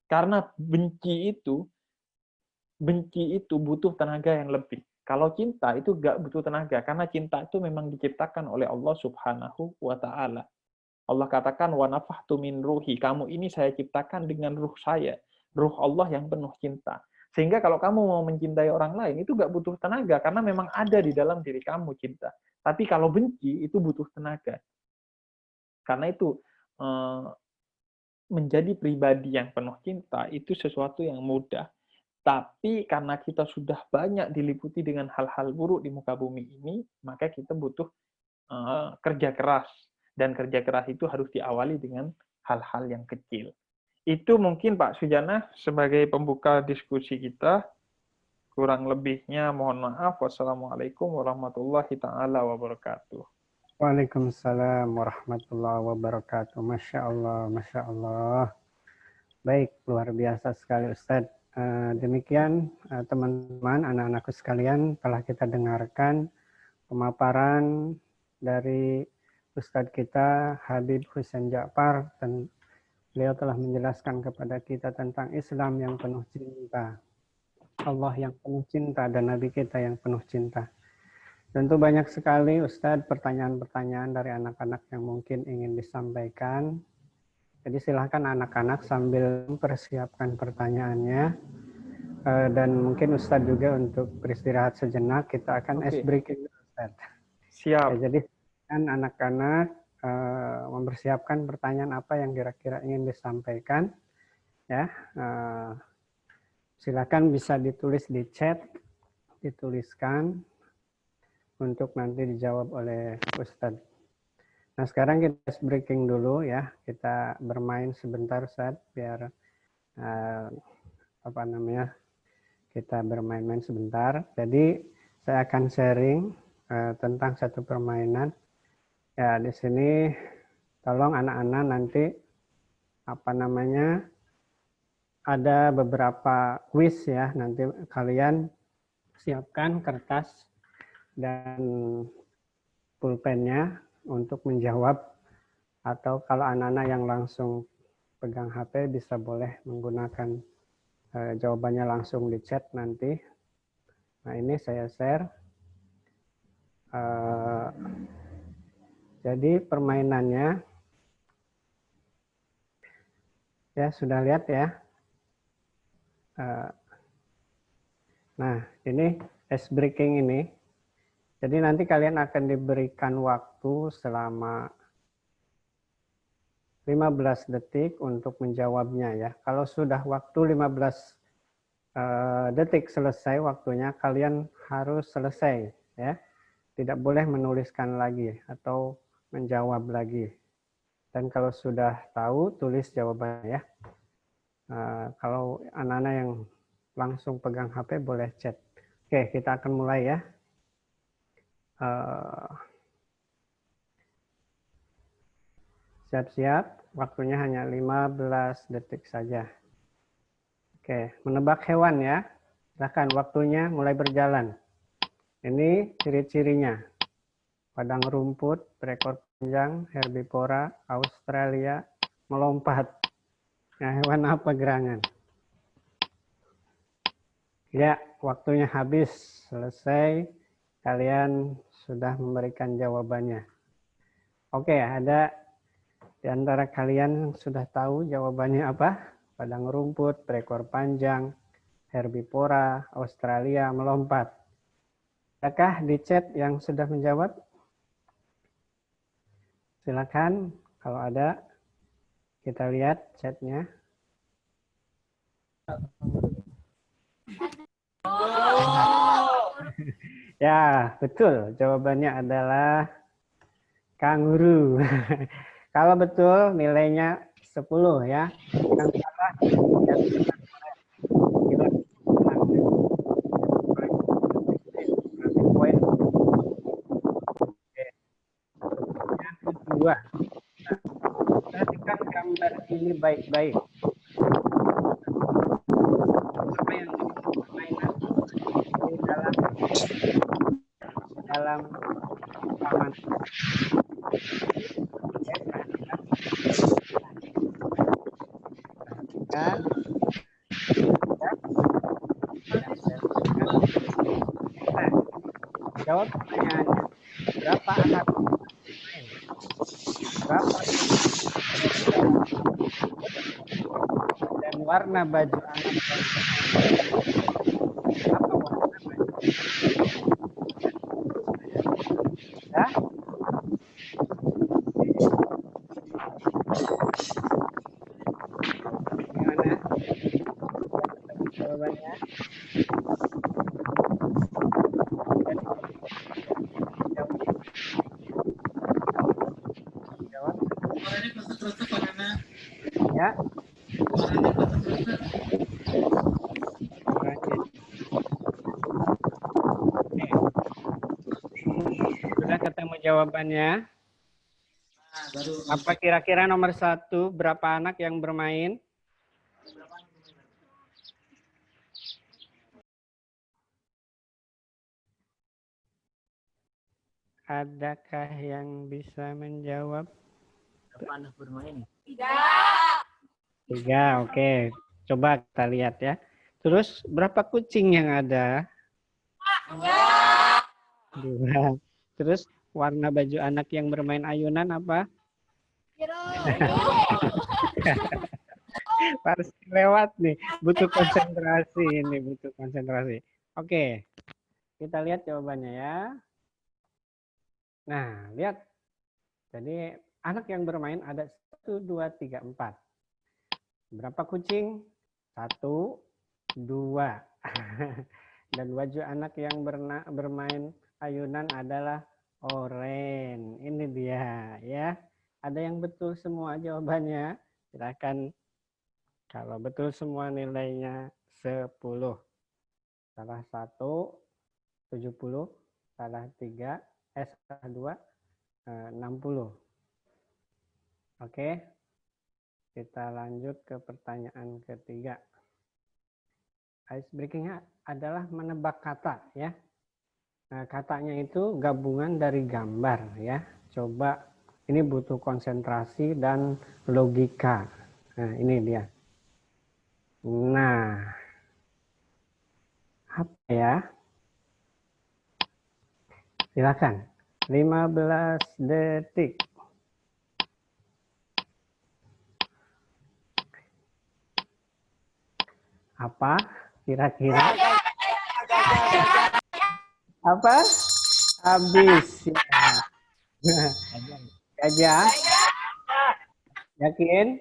Speaker 2: Karena benci itu benci itu butuh tenaga yang lebih. Kalau cinta itu nggak butuh tenaga, karena cinta itu memang diciptakan oleh Allah Subhanahu wa Ta'ala. Allah katakan, wa nafahtu min ruhi. Kamu ini saya ciptakan dengan ruh saya. Ruh Allah yang penuh cinta. Sehingga kalau kamu mau mencintai orang lain, itu nggak butuh tenaga, karena memang ada di dalam diri kamu cinta. Tapi kalau benci, itu butuh tenaga. Karena itu, menjadi pribadi yang penuh cinta, itu sesuatu yang mudah. Tapi karena kita sudah banyak diliputi dengan hal-hal buruk di muka bumi ini, maka kita butuh kerja keras. Dan kerja keras itu harus diawali dengan hal-hal yang kecil. Itu mungkin Pak Sujana sebagai pembuka diskusi kita. Kurang lebihnya mohon maaf. Wassalamualaikum warahmatullahi taala wabarakatuh.
Speaker 1: Waalaikumsalam warahmatullahi wabarakatuh. Masya Allah, Masya Allah. Baik, luar biasa sekali Ustadz. Demikian teman-teman, anak-anakku sekalian, telah kita dengarkan pemaparan dari Ustadz kita Habib Husain Ja'far, dan beliau telah menjelaskan kepada kita tentang Islam yang penuh cinta, Allah yang penuh cinta, dan Nabi kita yang penuh cinta. Tentu banyak sekali Ustadz pertanyaan-pertanyaan dari anak-anak yang mungkin ingin disampaikan. Jadi silahkan anak-anak sambil mempersiapkan pertanyaannya. Dan mungkin Ustadz juga untuk beristirahat sejenak, kita akan ice breaking Ustadz.
Speaker 2: Siap.
Speaker 1: Ya, jadi kan anak-anak mempersiapkan pertanyaan apa yang kira-kira ingin disampaikan. Ya, silakan bisa ditulis di chat, dituliskan untuk nanti dijawab oleh Ustadz. Nah, sekarang kita breaking dulu ya. Kita bermain sebentar Ustadz, biar kita bermain-main sebentar. Jadi saya akan sharing tentang satu permainan. Ya, di sini tolong anak-anak nanti ada beberapa quiz ya. Nanti kalian siapkan kertas dan pulpennya untuk menjawab, atau kalau anak-anak yang langsung pegang HP bisa boleh menggunakan jawabannya langsung di chat nanti. Nah, ini saya share. Jadi permainannya ya sudah lihat ya. Nah, ini ice breaking ini. Jadi nanti kalian akan diberikan waktu selama 15 detik untuk menjawabnya ya. Kalau sudah waktu 15 detik selesai waktunya, kalian harus selesai ya. Tidak boleh menuliskan lagi atau menjawab lagi. Dan kalau sudah tahu, tulis jawabannya ya. Kalau anak-anak yang langsung pegang HP boleh chat. Oke, kita akan mulai ya. Siap-siap, waktunya hanya 15 detik saja. Oke, menebak hewan ya. Silakan, waktunya mulai berjalan. Ini ciri-cirinya. Padang rumput, berekor panjang, herbivora, Australia, melompat. Nah, hewan apa gerangan? Ya, waktunya habis. Selesai. Kalian sudah memberikan jawabannya. Oke, ada di antara kalian yang sudah tahu jawabannya apa? Padang rumput, berekor panjang, herbivora, Australia, melompat. Adakah di chat yang sudah menjawab? Silakan, kalau ada, kita lihat chatnya. Ya, betul. Jawabannya adalah kanguru. Kalau betul, nilainya 10 ya. Yang salah, poin. Yang kedua, perhatikan gambar ini baik-baik. Apa yang permainan di dalam taman. Perhatikan. Jawab pertanyaannya. Berapa anak bermain? Berapa dan warna baju anak yang bermain? Apa warna baju? Ya? Gimana? Jawabannya? Jawab. Ya. Sudah ketemu jawabannya? Apa kira-kira nomor 1, berapa anak yang bermain? Adakah yang bisa menjawab?
Speaker 3: Berapa anak bermain?
Speaker 1: 3, oke. Coba kita lihat ya. Terus berapa kucing yang ada? 2. Terus warna baju anak yang bermain ayunan apa? Harus lewat nih. Butuh konsentrasi ini, butuh konsentrasi. Oke. Kita lihat jawabannya ya. Nah, lihat. Jadi anak yang bermain ada 1, 2, 3, 4. Berapa kucing? 1, 2. Dan baju anak yang bermain ayunan adalah oranye. Ini dia ya. Ada yang betul semua jawabannya? Silakan. Kalau betul semua nilainya 10. Salah 1, 70. Salah 3, salah 2, 60. Oke. Kita lanjut ke pertanyaan ketiga. Ice breaking-nya adalah menebak kata ya. Nah, katanya itu gabungan dari gambar ya. Coba ini butuh konsentrasi dan logika. Nah, ini dia. Nah, apa ya? Silakan. 15 detik. Apa kira-kira? Apa? Habis. Ya. Gajah. Yakin?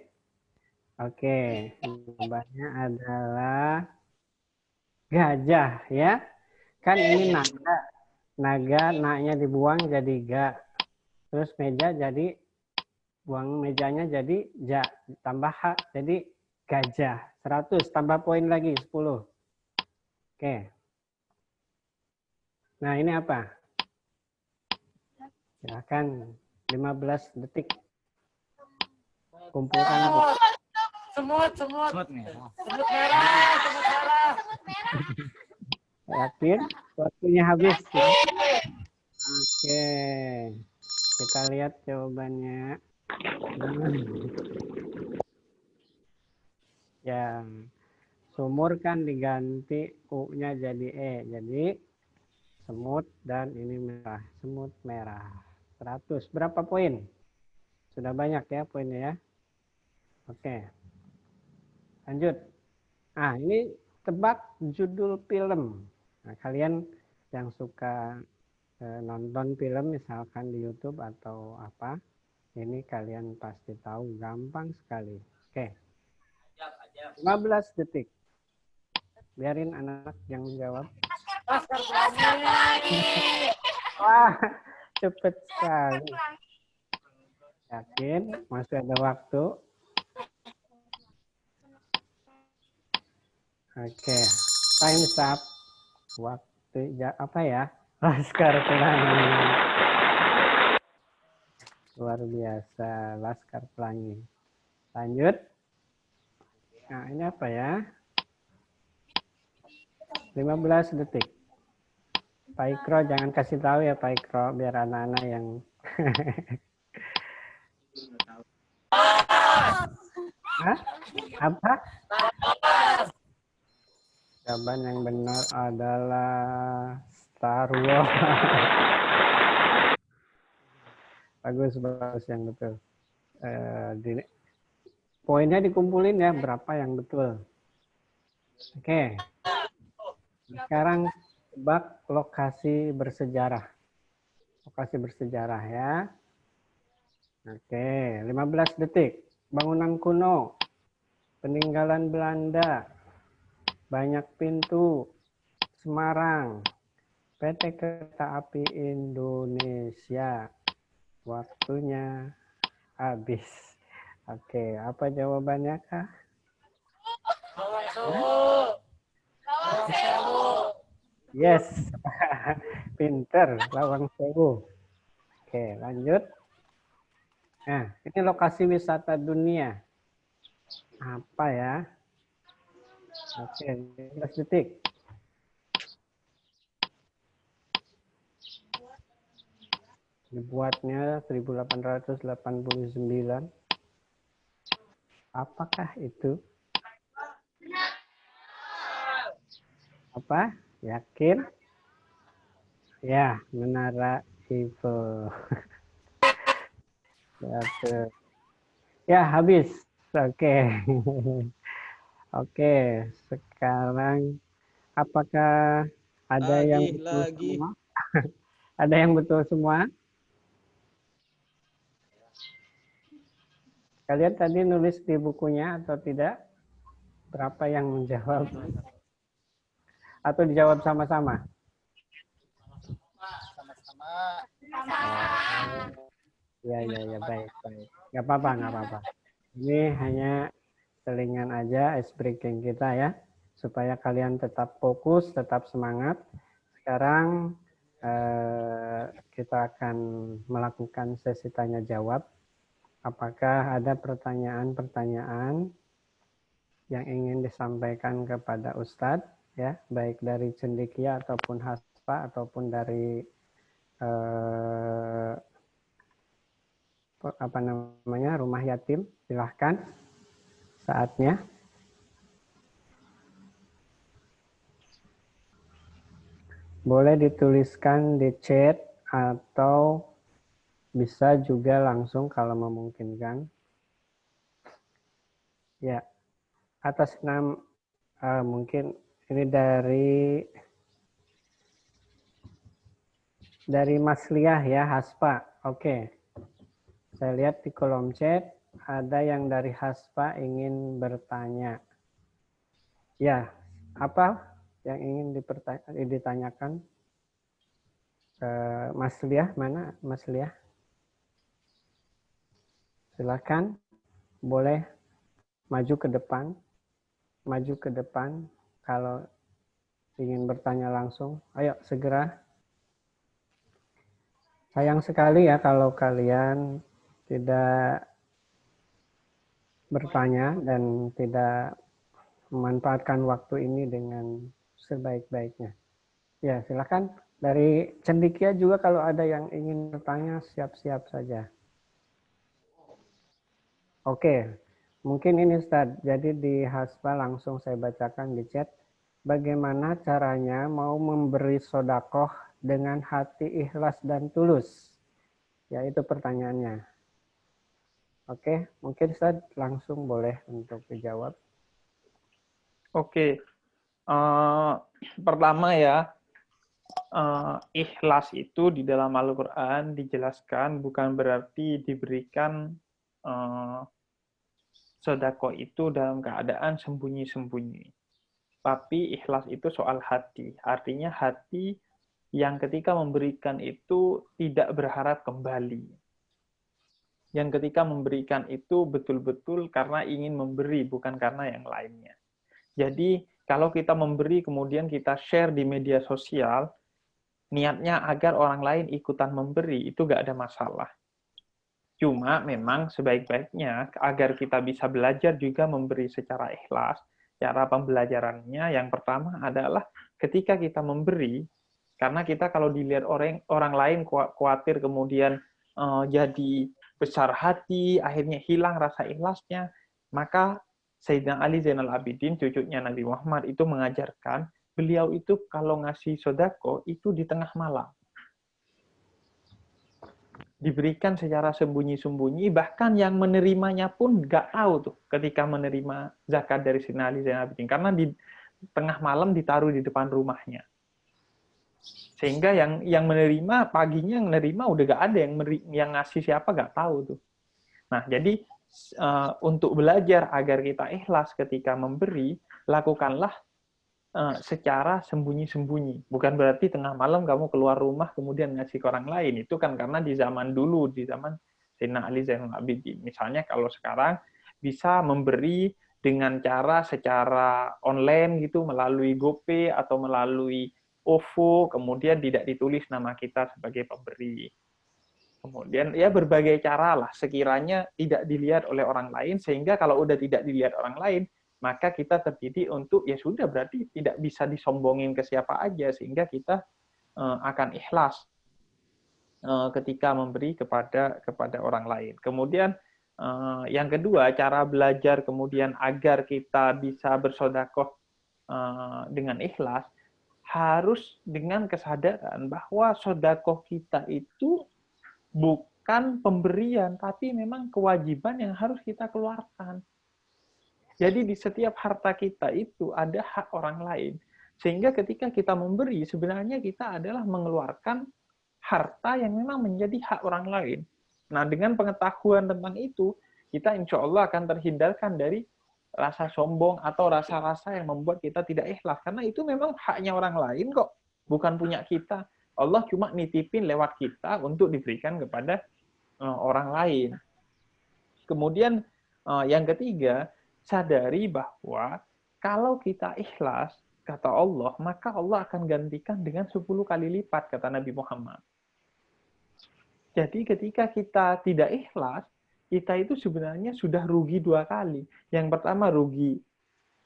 Speaker 1: Oke. Jawabannya adalah gajah ya. Kan ini naga. Naga, na-nya dibuang jadi ga. Terus meja jadi buang mejanya jadi ja. Tambah h jadi gajah. 100 tambah poin lagi 10. Oke. Nah, ini apa? Silakan 15 detik. Kumpulkan
Speaker 3: Semut merah. Semut merah.
Speaker 1: Yakin? Waktunya habis ya. Oke. Kita lihat jawabannya. Ya. Sumur kan diganti U-nya jadi E. Jadi semut dan ini merah. Semut merah. 100. Berapa poin? Sudah banyak ya poinnya ya. Oke. Lanjut. Nah, ini tebak judul film. Nah, kalian yang suka nonton film misalkan di YouTube atau apa, ini kalian pasti tahu, gampang sekali. Oke. 15 detik. Biarin anak yang menjawab. Wah, cepet sekali. Yakin? Masih ada waktu? Oke. Time's up. Waktu apa ya? Laskar Pelangi. Luar biasa, Laskar Pelangi. Lanjut. Nah, ini apa ya? 15 detik. Pak Ikro jangan kasih tahu ya Pak Ikro, biar anak-anak yang Hah? Apa? Jawaban yang benar adalah Star Wars. Bagus yang betul. Poinnya dikumpulin ya, berapa yang betul. Oke. Sekarang tebak lokasi bersejarah. Lokasi bersejarah ya. Oke, 15 detik. Bangunan kuno. Peninggalan Belanda. Banyak pintu. Semarang. PT Kereta Api Indonesia. Waktunya habis. Oke, apa jawabannya Kak? Yes. Pinter, Lawang Sewu. Oke, lanjut. Nah, ini lokasi wisata dunia. Apa ya? Oke, 15 detik. Dibuatnya 1889. Apakah itu? Apa? Yakin? Ya, Menara Eiffel. Ya, habis. Oke. Oke, sekarang apakah ada yang betul semua? Ada yang betul semua? Kalian tadi nulis di bukunya atau tidak? Berapa yang menjawab? Atau dijawab sama-sama?
Speaker 3: Sama-sama.
Speaker 1: Ya, baik. Nggak apa-apa. Ini hanya selingan aja ice breaking kita ya, supaya kalian tetap fokus, tetap semangat. Sekarang kita akan melakukan sesi tanya jawab. Apakah ada pertanyaan-pertanyaan yang ingin disampaikan kepada Ustadz, ya, baik dari cendekia ataupun haspa ataupun dari rumah yatim? Silahkan, saatnya. Boleh dituliskan di chat atau bisa juga langsung kalau memungkinkan. Ya, atas nama mungkin ini dari Mas Liah ya, Haspa. Oke. Saya lihat di kolom chat ada yang dari Haspa ingin bertanya. Ya, apa yang ingin ditanyakan? Mas Liah, mana Mas Liah? Silakan, boleh maju ke depan kalau ingin bertanya langsung. Ayo segera. Sayang sekali ya kalau kalian tidak bertanya dan tidak memanfaatkan waktu ini dengan sebaik-baiknya. Ya, silakan. Dari cendekia juga kalau ada yang ingin bertanya, siap-siap saja. Oke, mungkin ini Ustaz. Jadi di Haspa langsung saya bacakan di chat. Bagaimana caranya mau memberi sodakoh dengan hati ikhlas dan tulus? Ya, itu pertanyaannya. Oke, mungkin Ustaz langsung boleh untuk dijawab.
Speaker 2: Oke. Pertama ya, ikhlas itu di dalam Al-Quran dijelaskan bukan berarti diberikan sedekah itu dalam keadaan sembunyi-sembunyi. Tapi ikhlas itu soal hati. Artinya hati yang ketika memberikan itu tidak berharap kembali. Yang ketika memberikan itu betul-betul karena ingin memberi, bukan karena yang lainnya. Jadi kalau kita memberi kemudian kita share di media sosial, niatnya agar orang lain ikutan memberi, itu nggak ada masalah. Cuma memang sebaik-baiknya agar kita bisa belajar juga memberi secara ikhlas, cara pembelajarannya yang pertama adalah ketika kita memberi, karena kita kalau dilihat orang lain khawatir kemudian jadi besar hati, akhirnya hilang rasa ikhlasnya, maka Sayyidina Ali Zainal Abidin, cucunya Nabi Muhammad, itu mengajarkan beliau itu kalau ngasih sodako itu di tengah malam. Diberikan secara sembunyi-sembunyi, bahkan yang menerimanya pun nggak tahu tuh ketika menerima zakat dari Sayyidina Ali Zainal Abidin, karena di tengah malam ditaruh di depan rumahnya. Sehingga yang menerima paginya menerima udah nggak ada, yang ngasih siapa nggak tahu tuh. Nah, jadi untuk belajar agar kita ikhlas ketika memberi, lakukanlah secara sembunyi-sembunyi. Bukan berarti tengah malam kamu keluar rumah kemudian ngasih ke orang lain. Itu kan karena di zaman dulu, di zaman Sayyidina Ali Zainal Abidin. Misalnya kalau sekarang bisa memberi dengan cara secara online gitu, melalui GoPay atau melalui OVO, kemudian tidak ditulis nama kita sebagai pemberi. Kemudian ya berbagai cara lah, sekiranya tidak dilihat oleh orang lain, sehingga kalau udah tidak dilihat orang lain, maka kita terdidik untuk ya sudah berarti tidak bisa disombongin ke siapa aja, sehingga kita akan ikhlas ketika memberi kepada orang lain. Kemudian yang kedua, cara belajar kemudian agar kita bisa bersedekah dengan ikhlas, harus dengan kesadaran bahwa sedekah kita itu bukan pemberian, tapi memang kewajiban yang harus kita keluarkan. Jadi di setiap harta kita itu ada hak orang lain. Sehingga ketika kita memberi, sebenarnya kita adalah mengeluarkan harta yang memang menjadi hak orang lain. Nah, dengan pengetahuan tentang itu, kita insya Allah akan terhindarkan dari rasa sombong atau rasa-rasa yang membuat kita tidak ikhlas. Karena itu memang haknya orang lain kok, bukan punya kita. Allah cuma nitipin lewat kita untuk diberikan kepada orang lain. Kemudian yang ketiga, sadari bahwa kalau kita ikhlas, kata Allah, maka Allah akan gantikan dengan 10 kali lipat, kata Nabi Muhammad. Jadi ketika kita tidak ikhlas, kita itu sebenarnya sudah rugi 2 kali. Yang pertama rugi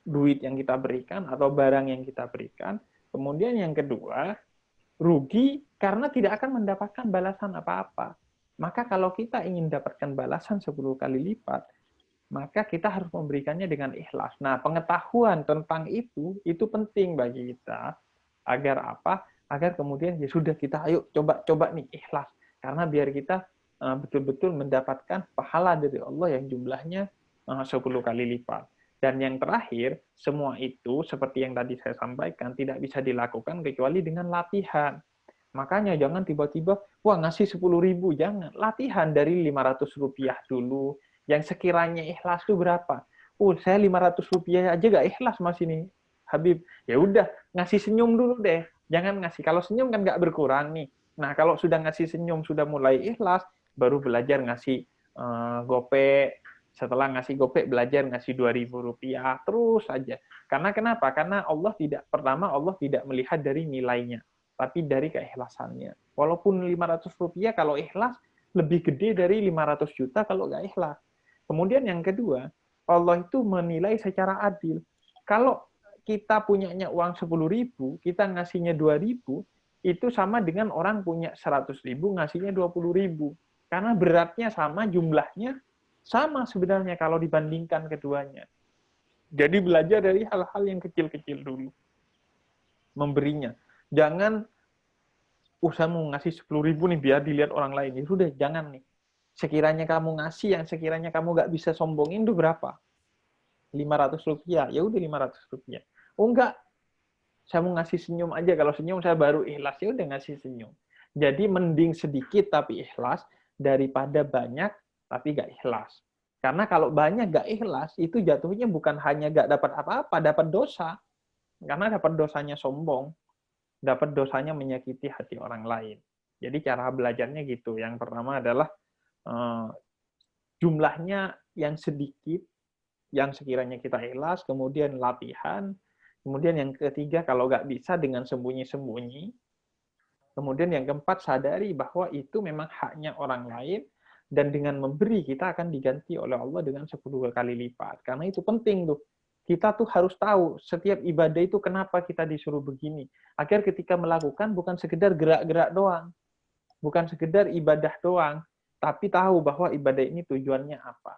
Speaker 2: duit yang kita berikan atau barang yang kita berikan. Kemudian yang kedua, rugi karena tidak akan mendapatkan balasan apa-apa. Maka kalau kita ingin dapatkan balasan 10 kali lipat, maka kita harus memberikannya dengan ikhlas. Nah, pengetahuan tentang itu penting bagi kita. Agar apa? Agar kemudian ya sudah kita ayo coba nih ikhlas. Karena biar kita betul-betul mendapatkan pahala dari Allah yang jumlahnya 10 kali lipat. Dan yang terakhir, semua itu seperti yang tadi saya sampaikan tidak bisa dilakukan kecuali dengan latihan. Makanya jangan tiba-tiba, wah ngasih 10.000, jangan. Latihan dari 500 rupiah dulu. Yang sekiranya ikhlas itu berapa? Saya 500 rupiah aja gak ikhlas mas ini, Habib. Ya udah, ngasih senyum dulu deh. Jangan ngasih. Kalau senyum kan gak berkurang nih. Nah kalau sudah ngasih senyum, sudah mulai ikhlas, baru belajar ngasih gope. Setelah ngasih gopek, belajar ngasih 2.000 rupiah, terus saja. Karena kenapa? Karena Allah tidak melihat dari nilainya, tapi dari keikhlasannya. Walaupun 500 rupiah kalau ikhlas, lebih gede dari 500 juta kalau nggak ikhlas. Kemudian yang kedua, Allah itu menilai secara adil. Kalau kita punyanya uang 10.000, kita ngasihnya 2.000, itu sama dengan orang punya 100.000, ngasihnya 20.000. Karena beratnya sama, jumlahnya sama sebenarnya kalau dibandingkan keduanya. Jadi belajar dari hal-hal yang kecil-kecil dulu. Memberinya. Jangan, saya mau ngasih 10.000 nih biar dilihat orang lain. Ya sudah, jangan nih. Sekiranya kamu ngasih, yang sekiranya kamu nggak bisa sombongin itu berapa? 500 rupiah. Ya udah 500 rupiah. Oh enggak, saya mau ngasih senyum aja. Kalau senyum saya baru ikhlas. Ya udah ngasih senyum. Jadi mending sedikit tapi ikhlas daripada banyak tapi nggak ikhlas. Karena kalau banyak nggak ikhlas, itu jatuhnya bukan hanya nggak dapat apa-apa, dapat dosa. Karena dapat dosanya sombong, dapat dosanya menyakiti hati orang lain. Jadi cara belajarnya gitu. Yang pertama adalah jumlahnya yang sedikit, yang sekiranya kita ikhlas, kemudian latihan, kemudian yang ketiga kalau nggak bisa dengan sembunyi-sembunyi, kemudian yang keempat sadari bahwa itu memang haknya orang lain, dan dengan memberi kita akan diganti oleh Allah dengan 10 kali lipat. Karena itu penting tuh. Kita tuh harus tahu setiap ibadah itu kenapa kita disuruh begini. Agar ketika melakukan bukan sekedar gerak-gerak doang. Bukan sekedar ibadah doang. Tapi tahu bahwa ibadah ini tujuannya apa.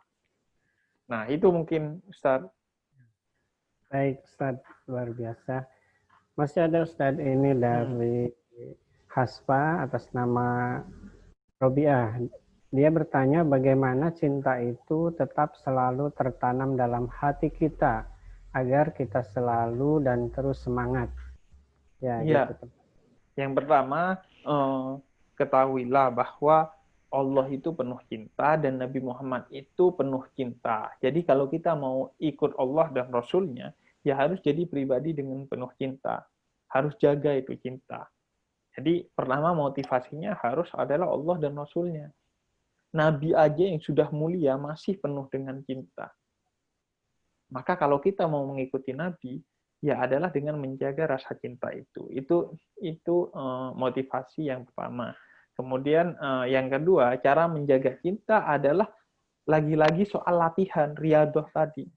Speaker 2: Nah, itu mungkin Ustaz.
Speaker 1: Baik, Ustaz. Luar biasa. Masih ada Ustadz ini dari Haspa atas nama Robiah. Dia bertanya bagaimana cinta itu tetap selalu tertanam dalam hati kita agar kita selalu dan terus semangat. Ya,
Speaker 2: Iya.
Speaker 1: gitu.
Speaker 2: Yang pertama, ketahuilah bahwa Allah itu penuh cinta dan Nabi Muhammad itu penuh cinta. Jadi kalau kita mau ikut Allah dan Rasulnya, ya harus jadi pribadi dengan penuh cinta. Harus jaga itu cinta. Jadi pertama motivasinya harus adalah Allah dan Rasulnya. Nabi aja yang sudah mulia masih penuh dengan cinta. Maka kalau kita mau mengikuti Nabi, ya adalah dengan menjaga rasa cinta itu. Itu motivasi yang pertama. Kemudian yang kedua, cara menjaga cinta adalah lagi-lagi soal latihan, riyadhah tadi.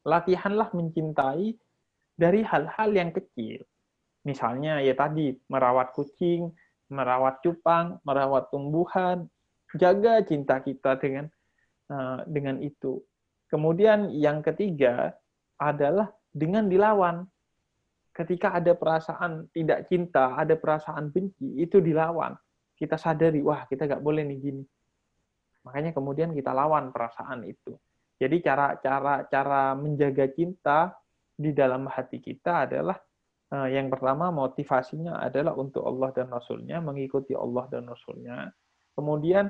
Speaker 2: Latihanlah mencintai dari hal-hal yang kecil. Misalnya ya tadi, merawat kucing, merawat cupang, merawat tumbuhan, jaga cinta kita dengan itu. Kemudian yang ketiga adalah dengan dilawan. Ketika ada perasaan tidak cinta, ada perasaan benci, itu dilawan. Kita sadari, wah kita nggak boleh nih gini. Makanya kemudian kita lawan perasaan itu. Jadi cara menjaga cinta di dalam hati kita adalah yang pertama motivasinya adalah untuk Allah dan Rasulnya, mengikuti Allah dan Rasulnya. Kemudian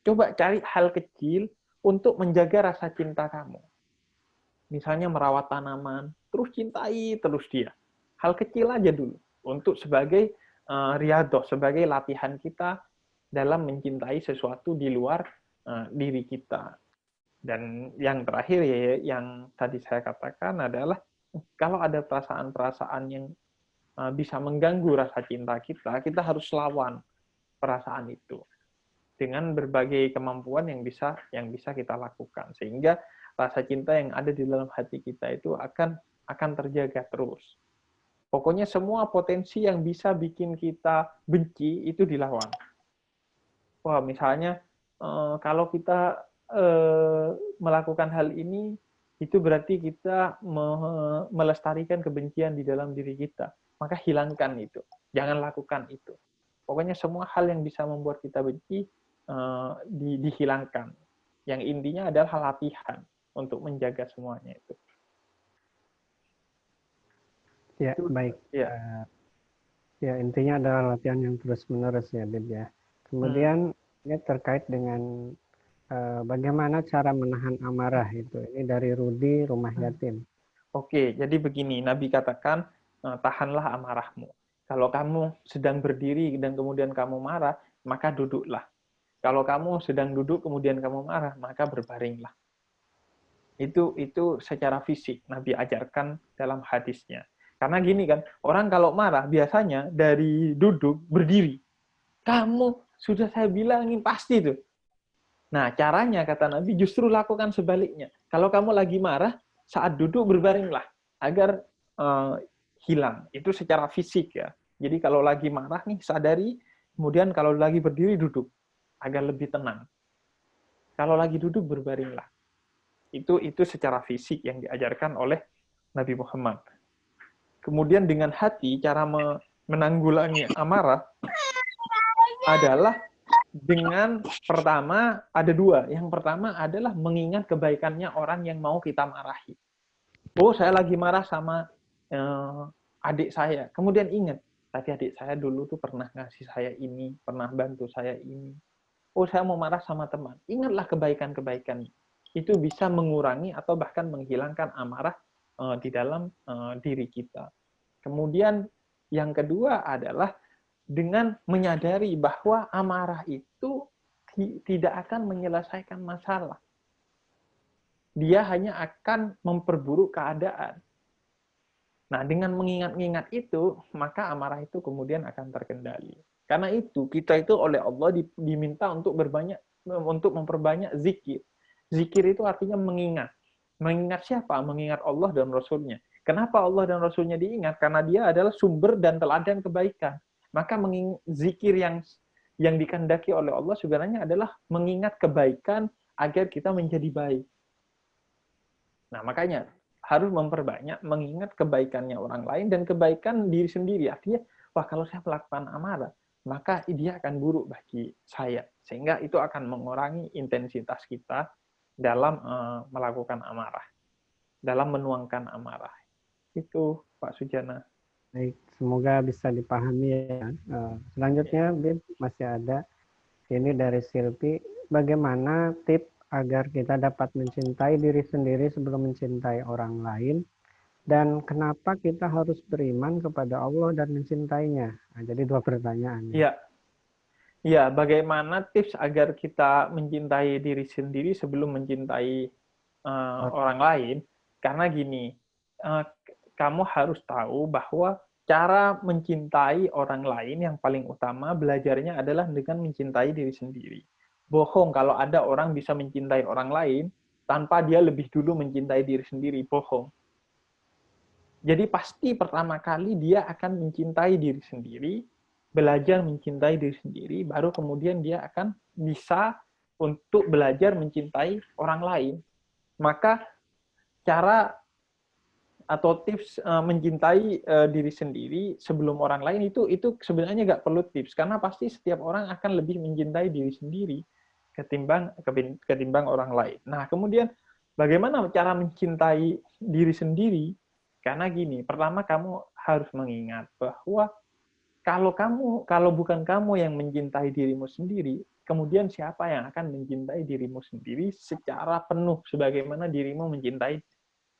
Speaker 2: coba cari hal kecil untuk menjaga rasa cinta kamu. Misalnya merawat tanaman, terus cintai terus dia. Hal kecil aja dulu, untuk sebagai riyadhah, sebagai latihan kita dalam mencintai sesuatu di luar diri kita. Dan yang terakhir ya, yang tadi saya katakan adalah, kalau ada perasaan-perasaan yang bisa mengganggu rasa cinta kita, kita harus lawan perasaan itu dengan berbagai kemampuan yang bisa kita lakukan, sehingga rasa cinta yang ada di dalam hati kita itu akan terjaga terus. Pokoknya semua potensi yang bisa bikin kita benci itu dilawan. Wah, misalnya kalau kita melakukan hal ini, itu berarti kita melestarikan kebencian di dalam diri kita. Maka hilangkan itu. Jangan lakukan itu. Pokoknya semua hal yang bisa membuat kita benci, dihilangkan. Yang intinya adalah latihan untuk menjaga semuanya itu.
Speaker 1: Ya, baik.
Speaker 2: Ya.
Speaker 1: Ya, intinya adalah latihan yang terus-menerus ya, Bib ya. Kemudian ini terkait dengan bagaimana cara menahan amarah itu. Ini dari Rudi, Rumah Yatim.
Speaker 2: Oke, jadi begini, Nabi katakan, tahanlah amarahmu. Kalau kamu sedang berdiri dan kemudian kamu marah, maka duduklah. Kalau kamu sedang duduk kemudian kamu marah, maka berbaringlah. Itu secara fisik Nabi ajarkan dalam hadisnya. Karena gini kan, orang kalau marah biasanya dari duduk berdiri. Kamu sudah saya bilangin pasti tuh. Nah, caranya kata Nabi justru lakukan sebaliknya. Kalau kamu lagi marah, saat duduk berbaringlah agar hilang. Itu secara fisik ya. Jadi kalau lagi marah nih sadari, kemudian kalau lagi berdiri duduk agar lebih tenang. Kalau lagi duduk berbaringlah. Itu secara fisik yang diajarkan oleh Nabi Muhammad. Kemudian dengan hati, cara menanggulangi amarah adalah dengan pertama, ada dua. Yang pertama adalah mengingat kebaikannya orang yang mau kita marahi. Oh, saya lagi marah sama adik saya. Kemudian ingat, tadi adik saya dulu tuh pernah ngasih saya ini, pernah bantu saya ini. Oh, saya mau marah sama teman. Ingatlah kebaikan-kebaikannya. Itu bisa mengurangi atau bahkan menghilangkan amarah di dalam diri kita. Kemudian yang kedua adalah dengan menyadari bahwa amarah itu tidak akan menyelesaikan masalah. Dia hanya akan memperburuk keadaan. Nah, dengan mengingat-ingat itu, maka amarah itu kemudian akan terkendali. Karena itu, kita itu oleh Allah diminta untuk memperbanyak zikir. Zikir itu artinya mengingat. Mengingat siapa? Mengingat Allah dan Rasulnya. Kenapa Allah dan Rasulnya diingat? Karena dia adalah sumber dan teladan kebaikan. Maka zikir yang dikehendaki oleh Allah sebenarnya adalah mengingat kebaikan agar kita menjadi baik. Nah, makanya harus memperbanyak mengingat kebaikannya orang lain dan kebaikan diri sendiri. Artinya, wah kalau saya melakukan amarah, maka dia akan buruk bagi saya. Sehingga itu akan mengurangi intensitas kita dalam melakukan amarah, dalam menuangkan amarah. Itu Pak Sujana.
Speaker 1: Baik, semoga bisa dipahami ya. Selanjutnya, Bib, masih ada ini dari Silpi. Bagaimana tips agar kita dapat mencintai diri sendiri sebelum mencintai orang lain? Dan kenapa kita harus beriman kepada Allah dan mencintainya? Nah, jadi 2 pertanyaan.
Speaker 2: Iya. Ya, bagaimana tips agar kita mencintai diri sendiri sebelum mencintai orang lain? Karena gini, kamu harus tahu bahwa cara mencintai orang lain yang paling utama belajarnya adalah dengan mencintai diri sendiri. Bohong kalau ada orang bisa mencintai orang lain tanpa dia lebih dulu mencintai diri sendiri. Bohong. Jadi pasti pertama kali dia akan mencintai diri sendiri, belajar mencintai diri sendiri, baru kemudian dia akan bisa untuk belajar mencintai orang lain. Maka cara atau tips mencintai diri sendiri sebelum orang lain itu sebenarnya nggak perlu tips, karena pasti setiap orang akan lebih mencintai diri sendiri ketimbang orang lain. Nah, kemudian bagaimana cara mencintai diri sendiri? Karena gini, pertama kamu harus mengingat bahwa kalau bukan kamu yang mencintai dirimu sendiri, kemudian siapa yang akan mencintai dirimu sendiri secara penuh sebagaimana dirimu mencintai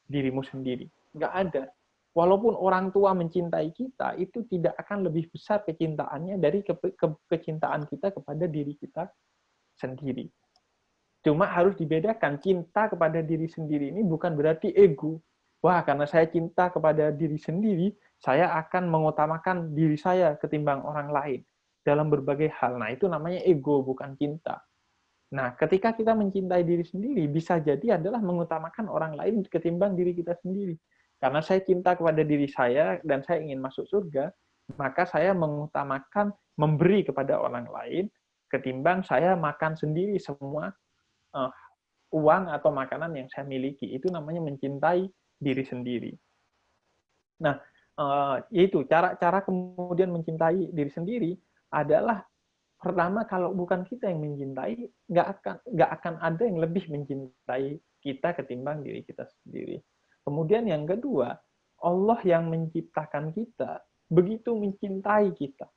Speaker 2: dirimu sendiri? Nggak ada. Walaupun orang tua mencintai kita, itu tidak akan lebih besar kecintaannya dari kecintaan kita kepada diri kita sendiri. Cuma harus dibedakan, cinta kepada diri sendiri ini bukan berarti ego. Wah, karena saya cinta kepada diri sendiri, saya akan mengutamakan diri saya ketimbang orang lain dalam berbagai hal. Nah, itu namanya ego, bukan cinta. Nah, ketika kita mencintai diri sendiri, bisa jadi adalah mengutamakan orang lain ketimbang diri kita sendiri. Karena saya cinta kepada diri saya dan saya ingin masuk surga, maka saya mengutamakan memberi kepada orang lain ketimbang saya makan sendiri semua uang atau makanan yang saya miliki. Itu namanya mencintai diri sendiri. Nah, yaitu cara kemudian mencintai diri sendiri adalah pertama, kalau bukan kita yang mencintai, nggak akan ada yang lebih mencintai kita ketimbang diri kita sendiri. Kemudian yang kedua, Allah yang menciptakan kita begitu mencintai kita,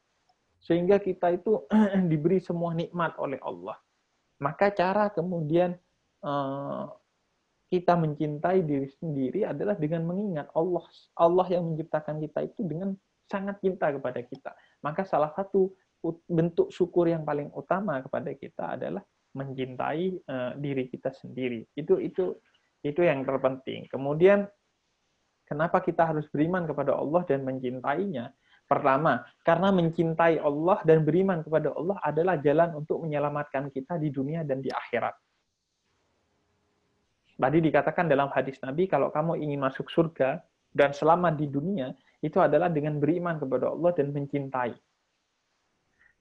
Speaker 2: sehingga kita itu diberi semua nikmat oleh Allah. Maka cara kemudian kita mencintai diri sendiri adalah dengan mengingat Allah yang menciptakan kita itu dengan sangat cinta kepada kita. Maka salah satu bentuk syukur yang paling utama kepada kita adalah mencintai diri kita sendiri. Itu yang terpenting. Kemudian kenapa kita harus beriman kepada Allah dan mencintainya? Pertama, karena mencintai Allah dan beriman kepada Allah adalah jalan untuk menyelamatkan kita di dunia dan di akhirat. Tadi dikatakan dalam hadis Nabi, kalau kamu ingin masuk surga dan selamat di dunia, itu adalah dengan beriman kepada Allah dan mencintai.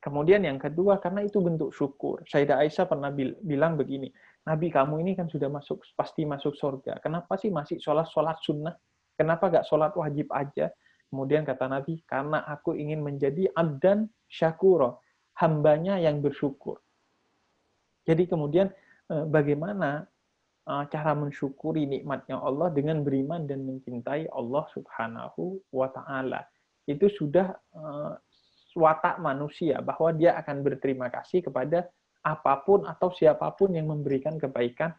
Speaker 2: Kemudian yang kedua, karena itu bentuk syukur. Sayyidah Aisyah pernah bilang begini, Nabi kamu ini kan sudah pasti masuk surga. Kenapa sih masih sholat sunnah? Kenapa nggak sholat wajib aja? Kemudian kata Nabi, karena aku ingin menjadi abdan syakura, hambanya yang bersyukur. Jadi kemudian bagaimana cara mensyukuri nikmatnya Allah dengan beriman dan mencintai Allah Subhanahu wa Ta'ala. Itu sudah watak manusia, bahwa dia akan berterima kasih kepada apapun atau siapapun yang memberikan kebaikan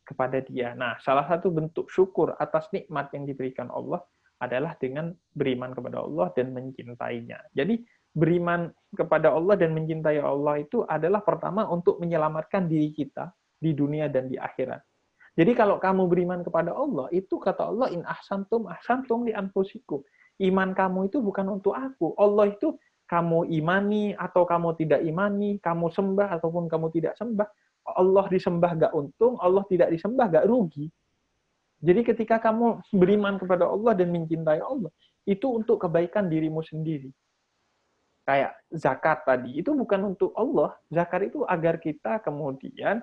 Speaker 2: kepada dia. Nah, salah satu bentuk syukur atas nikmat yang diberikan Allah adalah dengan beriman kepada Allah dan mencintainya. Jadi, beriman kepada Allah dan mencintai Allah itu adalah pertama untuk menyelamatkan diri kita di dunia dan di akhirat. Jadi kalau kamu beriman kepada Allah, itu kata Allah, in ahsantum li anfusikum. Iman kamu itu bukan untuk aku. Allah itu kamu imani atau kamu tidak imani, kamu sembah ataupun kamu tidak sembah, Allah disembah gak untung, Allah tidak disembah gak rugi. Jadi ketika kamu beriman kepada Allah dan mencintai Allah, itu untuk kebaikan dirimu sendiri. Kayak zakat tadi, itu bukan untuk Allah. Zakat itu agar kita kemudian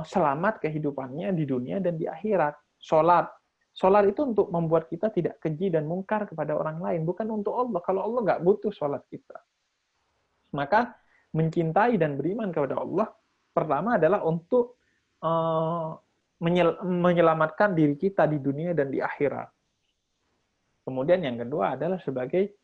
Speaker 2: selamat kehidupannya di dunia dan di akhirat. Sholat Sholat itu untuk membuat kita tidak keji dan mungkar kepada orang lain, bukan untuk Allah. Kalau Allah nggak butuh sholat kita. Maka mencintai dan beriman kepada Allah, pertama adalah untuk menyelamatkan diri kita di dunia dan di akhirat. Kemudian yang kedua adalah sebagai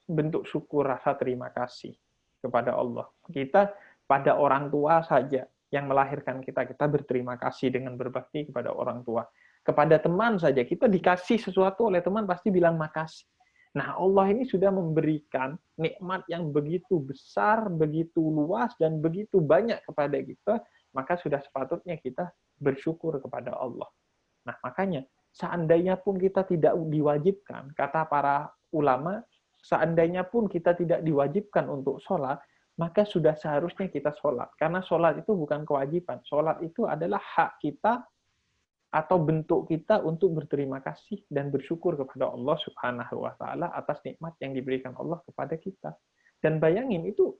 Speaker 2: bentuk syukur rasa terima kasih kepada Allah. Kita pada orang tua saja yang melahirkan kita, kita berterima kasih dengan berbakti kepada orang tua. Kepada teman saja, kita dikasih sesuatu oleh teman, pasti bilang makasih. Nah, Allah ini sudah memberikan nikmat yang begitu besar, begitu luas, dan begitu banyak kepada kita, maka sudah sepatutnya kita bersyukur kepada Allah. Nah, makanya, seandainya pun kita tidak diwajibkan, kata para ulama, seandainya pun kita tidak diwajibkan untuk sholat, maka sudah seharusnya kita sholat. Karena sholat itu bukan kewajiban. Sholat itu adalah hak kita atau bentuk kita untuk berterima kasih dan bersyukur kepada Allah Subhanahu wa taala atas nikmat yang diberikan Allah kepada kita. Dan bayangin itu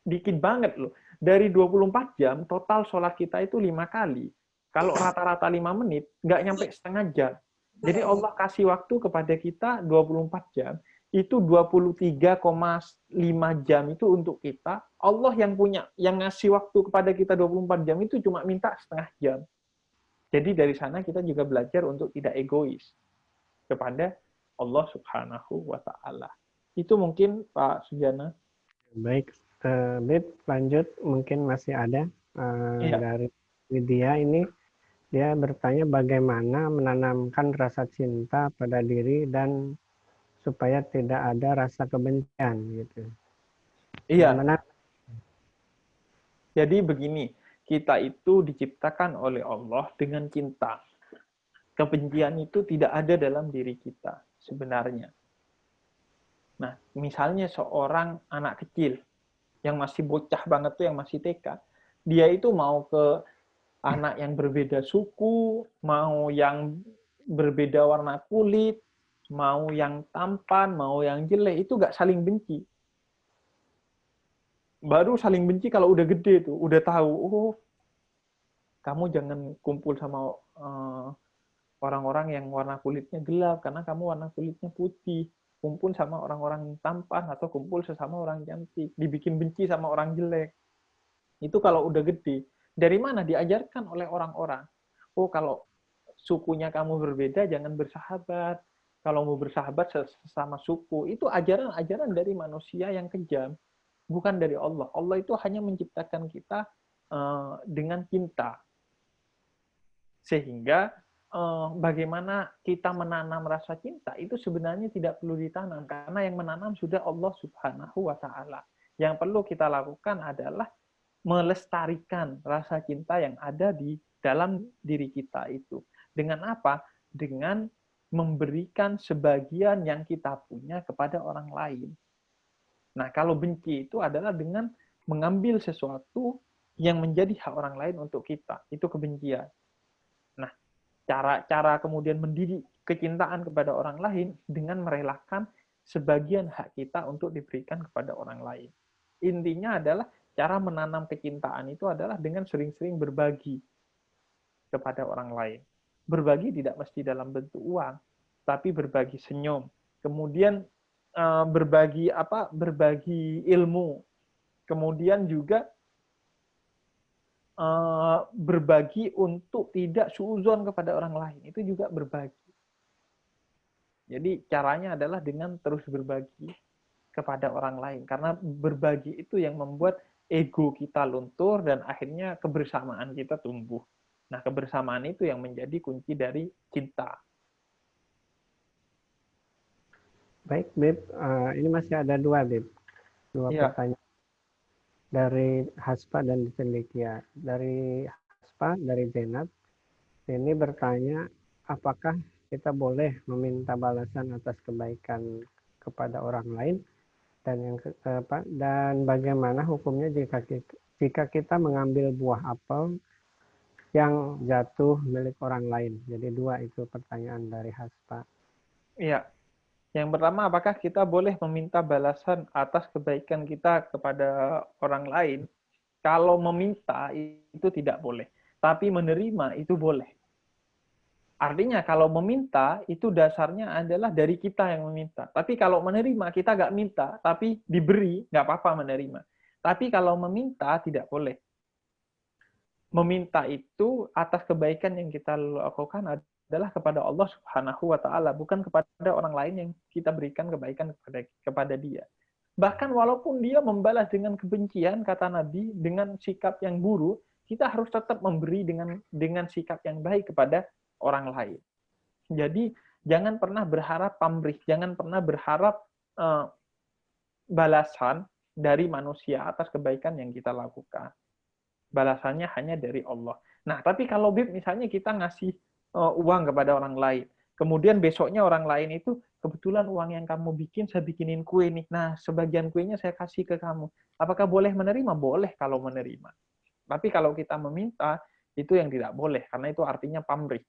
Speaker 2: dikit banget loh. Dari 24 jam total sholat kita itu 5 kali. Kalau rata-rata 5 menit, nggak nyampe setengah jam. Jadi Allah kasih waktu kepada kita 24 jam, itu 23,5 jam itu untuk kita. Allah yang ngasih waktu kepada kita 24 jam itu cuma minta setengah jam. Jadi dari sana kita juga belajar untuk tidak egois kepada Allah Subhanahu wa taala. Itu mungkin Pak Sujana.
Speaker 1: Baik, Bib, lanjut, mungkin masih ada dari Widya ini. Dia bertanya bagaimana menanamkan rasa cinta pada diri dan supaya tidak ada rasa kebencian gitu.
Speaker 2: Iya.
Speaker 1: Bagaimana?
Speaker 2: Jadi begini, kita itu diciptakan oleh Allah dengan cinta. Kebencian itu tidak ada dalam diri kita sebenarnya. Nah, misalnya seorang anak kecil yang masih bocah banget tuh, yang masih TK, dia itu mau ke anak yang berbeda suku, mau yang berbeda warna kulit, mau yang tampan, mau yang jelek, itu nggak saling benci. Baru saling benci kalau udah gede tuh, udah tahu, oh kamu jangan kumpul sama orang-orang yang warna kulitnya gelap, karena kamu warna kulitnya putih. Kumpul sama orang-orang yang tampan, atau kumpul sesama orang cantik. Dibikin benci sama orang jelek. Itu kalau udah gede. Dari mana? Diajarkan oleh orang-orang. Oh, kalau sukunya kamu berbeda, jangan bersahabat. Kalau mau bersahabat sesama suku. Itu ajaran-ajaran dari manusia yang kejam. Bukan dari Allah. Allah itu hanya menciptakan kita dengan cinta. Sehingga bagaimana kita menanam rasa cinta itu sebenarnya tidak perlu ditanam, karena yang menanam sudah Allah Subhanahu wa taala. Yang perlu kita lakukan adalah melestarikan rasa cinta yang ada di dalam diri kita itu. Dengan apa? Dengan memberikan sebagian yang kita punya kepada orang lain. Nah, kalau benci itu adalah dengan mengambil sesuatu yang menjadi hak orang lain untuk kita. Itu kebencian. Nah, cara kemudian mendidik kecintaan kepada orang lain dengan merelakan sebagian hak kita untuk diberikan kepada orang lain. Intinya adalah cara menanam kecintaan itu adalah dengan sering-sering berbagi kepada orang lain. Berbagi tidak mesti dalam bentuk uang, tapi berbagi senyum. Kemudian berbagi ilmu. Kemudian juga berbagi untuk tidak suudzon kepada orang lain. Itu juga berbagi. Jadi caranya adalah dengan terus berbagi kepada orang lain. Karena berbagi itu yang membuat ego kita luntur dan akhirnya kebersamaan kita tumbuh. Nah, kebersamaan itu yang menjadi kunci dari cinta.
Speaker 1: Baik, Bib. Ini masih ada dua, Bib. Dua pertanyaan. Dari Haspa dan Cendekia. Dari Haspa, dari Jenat, ini bertanya, apakah kita boleh meminta balasan atas kebaikan kepada orang lain, dan bagaimana hukumnya jika kita mengambil buah apel yang jatuh milik orang lain. Jadi dua itu pertanyaan dari Haspa.
Speaker 2: Iya. Yang pertama, apakah kita boleh meminta balasan atas kebaikan kita kepada orang lain? Kalau meminta itu tidak boleh, tapi menerima itu boleh. Artinya kalau meminta itu dasarnya adalah dari kita yang meminta. Tapi kalau menerima kita nggak minta, tapi diberi, nggak apa-apa menerima. Tapi kalau meminta tidak boleh. Meminta itu atas kebaikan yang kita lakukan adalah kepada Allah Subhanahu wa taala, bukan kepada orang lain yang kita berikan kebaikan kepada dia. Bahkan walaupun dia membalas dengan kebencian, kata Nabi, dengan sikap yang buruk, kita harus tetap memberi dengan sikap yang baik kepada orang lain. Jadi jangan pernah berharap pamrih, jangan pernah berharap balasan dari manusia atas kebaikan yang kita lakukan. Balasannya hanya dari Allah. Nah, tapi kalau Bib misalnya kita ngasih uang kepada orang lain, kemudian besoknya orang lain itu, kebetulan uang yang kamu bikin, saya bikinin kue nih. Nah, sebagian kuenya saya kasih ke kamu. Apakah boleh menerima? Boleh kalau menerima. Tapi kalau kita meminta, itu yang tidak boleh, karena itu artinya pamrih.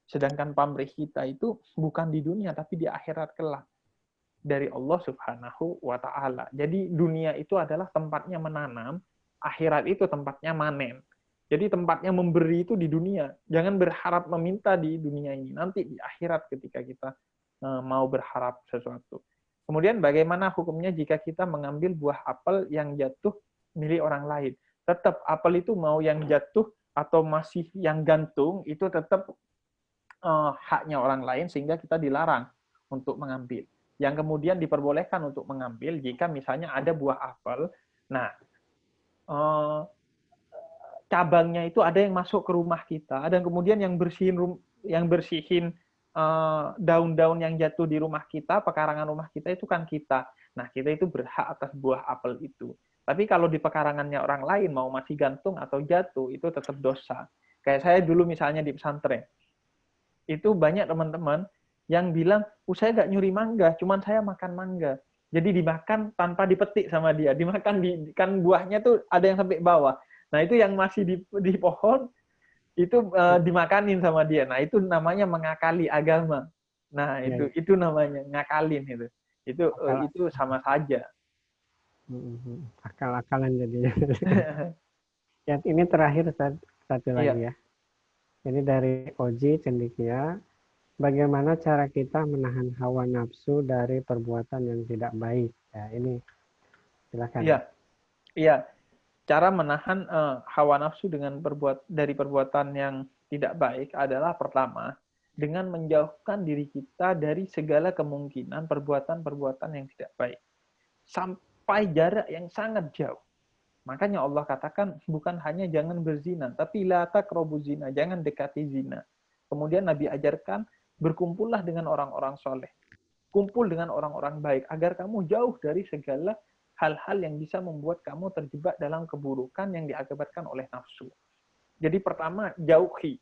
Speaker 2: Sedangkan pamrih kita itu bukan di dunia, tapi di akhirat kelak. Dari Allah Subhanahu wa ta'ala. Jadi dunia itu adalah tempatnya menanam, akhirat itu tempatnya manen. Jadi tempatnya memberi itu di dunia. Jangan berharap meminta di dunia ini. Nanti di akhirat ketika kita mau berharap sesuatu. Kemudian bagaimana hukumnya jika kita mengambil buah apel yang jatuh milik orang lain? Tetap apel itu mau yang jatuh atau masih yang gantung, itu tetap haknya orang lain, sehingga kita dilarang untuk mengambil. Yang kemudian diperbolehkan untuk mengambil jika misalnya ada buah apel, nah cabangnya itu ada yang masuk ke rumah kita, ada kemudian yang bersihin daun-daun yang jatuh di rumah kita, pekarangan rumah kita itu kan kita. Nah, kita itu berhak atas buah apel itu. Tapi kalau di pekarangannya orang lain, mau masih gantung atau jatuh, itu tetap dosa. Kayak saya dulu misalnya di pesantren, itu banyak teman-teman yang bilang, saya nggak nyuri mangga, cuman saya makan mangga. Jadi dimakan tanpa dipetik sama dia. Dimakan, kan buahnya tuh ada yang sampai bawah. Nah, itu yang masih di pohon, itu dimakanin sama dia. Nah, itu namanya mengakali agama. Nah, itu namanya ngakalin itu. Itu sama saja.
Speaker 1: Akal-akalan jadinya. Ya, ini terakhir satu lagi ya. Jadi dari Oji Cendikia, bagaimana cara kita menahan hawa nafsu dari perbuatan yang tidak baik? Ya, ini silakan.
Speaker 2: Iya. Cara menahan hawa nafsu dari perbuatan yang tidak baik adalah pertama, dengan menjauhkan diri kita dari segala kemungkinan perbuatan-perbuatan yang tidak baik. Sampai jarak yang sangat jauh. Makanya Allah katakan, bukan hanya jangan berzina, tapi la taqrabu zina, jangan dekati zina. Kemudian Nabi ajarkan, berkumpullah dengan orang-orang soleh. Kumpul dengan orang-orang baik, agar kamu jauh dari segala hal-hal yang bisa membuat kamu terjebak dalam keburukan yang diakibatkan oleh nafsu. Jadi pertama, jauhi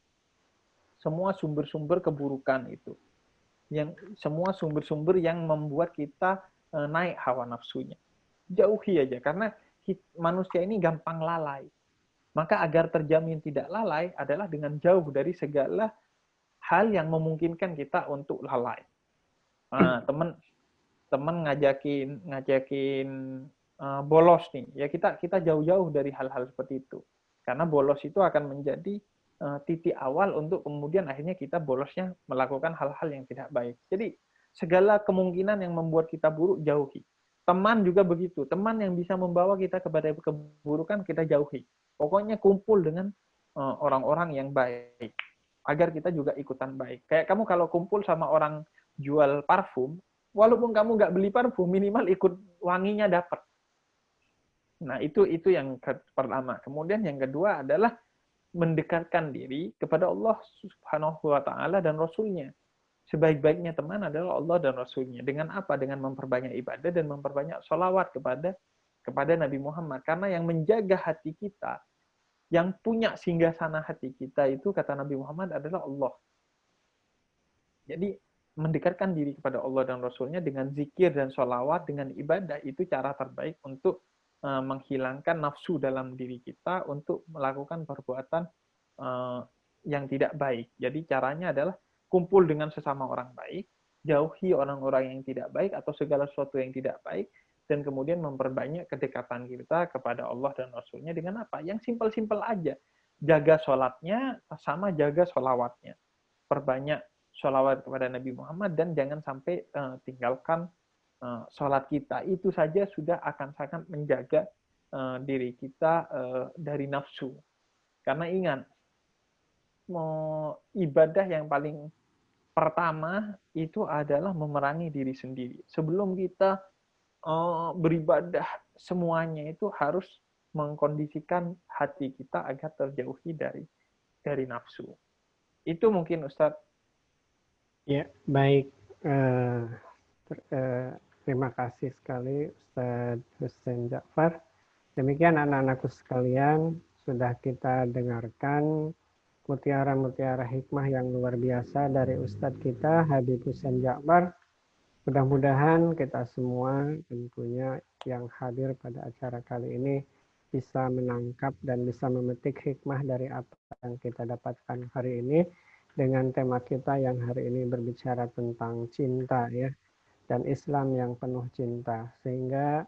Speaker 2: semua sumber-sumber keburukan itu. Semua sumber-sumber yang membuat kita naik hawa nafsunya. Jauhi aja, karena manusia ini gampang lalai. Maka agar terjamin tidak lalai adalah dengan jauh dari segala hal yang memungkinkan kita untuk lalai. Teman ngajakin bolos nih, ya kita jauh-jauh dari hal-hal seperti itu. Karena bolos itu akan menjadi titik awal untuk kemudian akhirnya kita bolosnya melakukan hal-hal yang tidak baik. Jadi segala kemungkinan yang membuat kita buruk, jauhi. Teman juga begitu. Teman yang bisa membawa kita kepada keburukan, kita jauhi. Pokoknya kumpul dengan orang-orang yang baik. Agar kita juga ikutan baik. Kayak kamu kalau kumpul sama orang jual parfum, walaupun kamu nggak beli parfum, minimal ikut wanginya dapat. Nah, itu yang pertama. Kemudian yang kedua adalah mendekatkan diri kepada Allah Subhanahu wa ta'ala dan Rasul-Nya. Sebaik-baiknya teman adalah Allah dan Rasul-Nya. Dengan apa? Dengan memperbanyak ibadah dan memperbanyak sholawat kepada Nabi Muhammad. Karena yang menjaga hati kita, yang punya singgasana hati kita itu, kata Nabi Muhammad, adalah Allah. Jadi, mendekatkan diri kepada Allah dan Rasul-Nya dengan zikir dan sholawat, dengan ibadah, itu cara terbaik untuk menghilangkan nafsu dalam diri kita untuk melakukan perbuatan yang tidak baik. Jadi, caranya adalah kumpul dengan sesama orang baik, jauhi orang-orang yang tidak baik atau segala sesuatu yang tidak baik, dan kemudian memperbanyak kedekatan kita kepada Allah dan Rasul-Nya dengan apa? Yang simpel-simpel aja. Jaga sholatnya sama jaga sholawatnya. perbanyak sholawat kepada Nabi Muhammad, dan jangan sampai tinggalkan sholat kita. Itu saja sudah akan sangat menjaga diri kita dari nafsu. Karena ingat, ibadah yang paling pertama itu adalah memerangi diri sendiri. Sebelum kita beribadah, semuanya itu harus mengkondisikan hati kita agar terjauhi dari nafsu. Itu mungkin Ustadz.
Speaker 1: Ya, baik. Terima kasih sekali Ustadz Hussein Ja'far. Demikian anak-anakku sekalian, sudah kita dengarkan mutiara-mutiara hikmah yang luar biasa dari Ustadz kita, Habib Hussein Ja'far. Mudah-mudahan kita semua tentunya yang hadir pada acara kali ini bisa menangkap dan bisa memetik hikmah dari apa yang kita dapatkan hari ini dengan tema kita yang hari ini berbicara tentang cinta ya, dan Islam yang penuh cinta, sehingga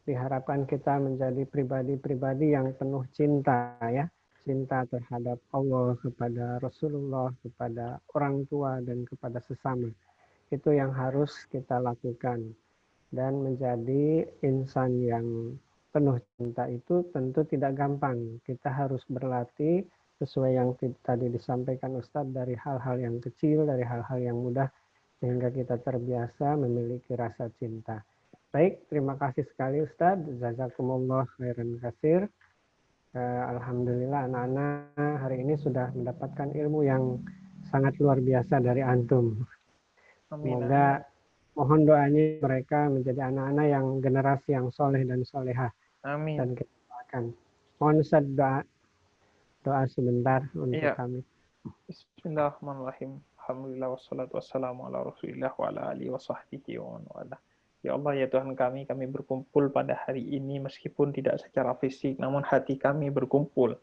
Speaker 1: diharapkan kita menjadi pribadi-pribadi yang penuh cinta ya, cinta terhadap Allah, kepada Rasulullah, kepada orang tua, dan kepada sesama. Itu yang harus kita lakukan. Dan menjadi insan yang penuh cinta itu tentu tidak gampang. Kita harus berlatih sesuai yang tadi disampaikan Ustadz, dari hal-hal yang kecil, dari hal-hal yang mudah, sehingga kita terbiasa memiliki rasa cinta. Baik, terima kasih sekali Ustadz. Jazakumullah khairan katsir. Alhamdulillah anak-anak hari ini sudah mendapatkan ilmu yang sangat luar biasa dari antum. Semoga mohon doanya mereka menjadi anak-anak yang generasi yang soleh dan solehah.
Speaker 2: Amin.
Speaker 1: Dan kita akan mohon Ustaz doa sebentar untuk kami.
Speaker 2: Bismillahirrahmanirrahim. Alhamdulillah wassalatu wassalamu ala Rasulillah wa ala alihi wa sahbihi wa wala. Ya Allah, ya Tuhan kami berkumpul pada hari ini meskipun tidak secara fisik, namun hati kami berkumpul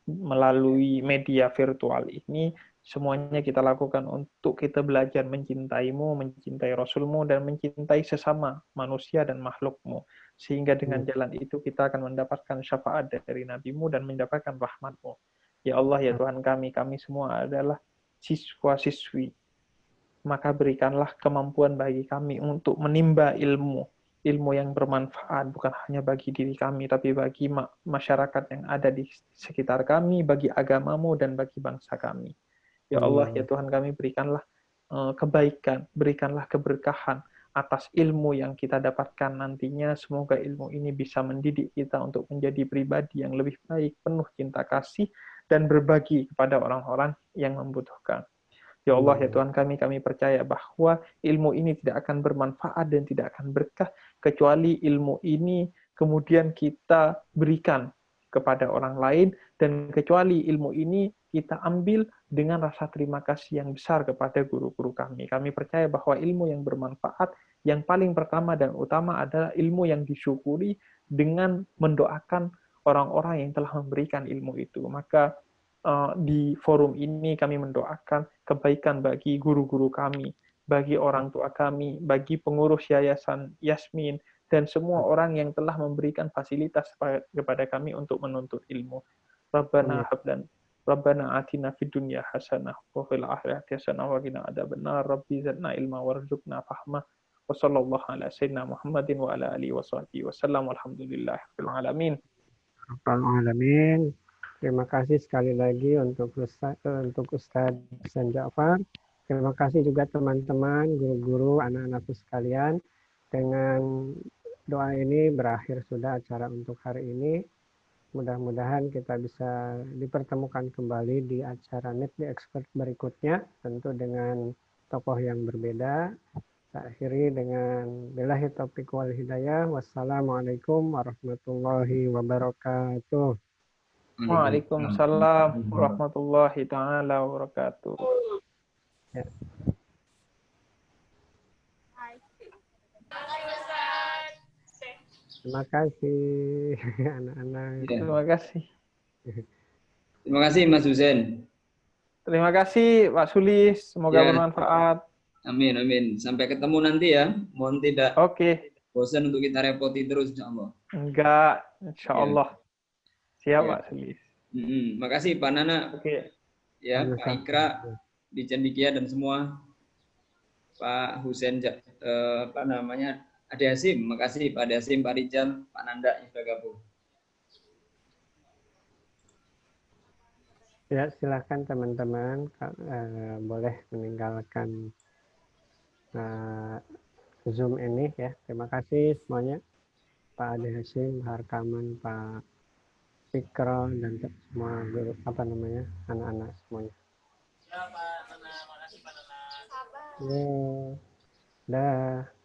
Speaker 2: melalui media virtual ini. Semuanya kita lakukan untuk kita belajar mencintaimu, mencintai Rasulmu, dan mencintai sesama manusia dan makhlukmu. Sehingga dengan jalan itu kita akan mendapatkan syafaat dari Nabimu dan mendapatkan rahmatmu. Ya Allah, ya Tuhan kami semua adalah siswa-siswi. Maka berikanlah kemampuan bagi kami untuk menimba ilmu yang bermanfaat, bukan hanya bagi diri kami, tapi bagi masyarakat yang ada di sekitar kami, bagi agamamu, dan bagi bangsa kami. Ya Allah, ya Tuhan kami, berikanlah kebaikan, berikanlah keberkahan atas ilmu yang kita dapatkan nantinya. Semoga ilmu ini bisa mendidik kita untuk menjadi pribadi yang lebih baik, penuh cinta kasih, dan berbagi kepada orang-orang yang membutuhkan. Ya Allah, ya Tuhan kami percaya bahwa ilmu ini tidak akan bermanfaat dan tidak akan berkah kecuali ilmu ini kemudian kita berikan kepada orang lain, dan kecuali ilmu ini kita ambil dengan rasa terima kasih yang besar kepada guru-guru kami. Kami percaya bahwa ilmu yang bermanfaat yang paling pertama dan utama adalah ilmu yang disyukuri dengan mendoakan orang-orang yang telah memberikan ilmu itu. Maka di forum ini kami mendoakan kebaikan bagi guru-guru kami, bagi orang tua kami, bagi pengurus Yayasan Yasmin, dan semua orang yang telah memberikan fasilitas kepada kami untuk menuntut ilmu. Rabbana atina fid dunya hasanah wa fil akhirati hasanah wa qina adzabannar. Rabbi zidna ilma warzuqna fahma. Wa sallallahu ala sayyidina Muhammadin wa ala alihi wa sahbihi wasallam. Walhamdulillahirabbil alamin.
Speaker 1: Alamin. Terima kasih sekali lagi untuk Ustaz Hussein Ja'far. Terima kasih juga teman-teman, guru-guru, anak-anakku sekalian. Dengan doa ini berakhir sudah acara untuk hari ini. Mudah-mudahan kita bisa dipertemukan kembali di acara Meet the Expert berikutnya, tentu dengan tokoh yang berbeda. Saya akhiri dengan billahi taufiq wal hidayah. Wassalamualaikum warahmatullahi wabarakatuh.
Speaker 2: Waalaikumsalam warahmatullahi taala wabarakatuh.
Speaker 1: Ya. Terima kasih anak-anak.
Speaker 4: Ya.
Speaker 2: Terima kasih.
Speaker 4: Terima kasih Mas Hussein.
Speaker 2: Terima kasih Pak Sulis, semoga
Speaker 4: Ya.
Speaker 2: bermanfaat.
Speaker 4: Amin, amin. Sampai ketemu nanti ya. Mohon tidak bosan untuk kita repoti terus, insya Allah.
Speaker 2: Enggak, insya Allah. Siap
Speaker 4: Ya.
Speaker 2: Pak Sulis.
Speaker 4: Makasih Pak Nana.
Speaker 2: Oke.
Speaker 4: Ya, Pak Ikra. di Cendikia dan semua, Pak Husen, apa namanya, Ade Hasim, makasih Pak Ade Hasim, Pak Rijal, Pak Nanda yang sudah gabung.
Speaker 1: Ya, silakan teman-teman boleh meninggalkan Zoom ini ya. Terima kasih semuanya, Pak Ade Hasim, Pak Harkaman, Pak Fikro, dan semua guru, apa namanya, anak-anak semuanya.
Speaker 3: Ya, Pak Nana. Makasih, Pak Nana.
Speaker 1: Ya, dah.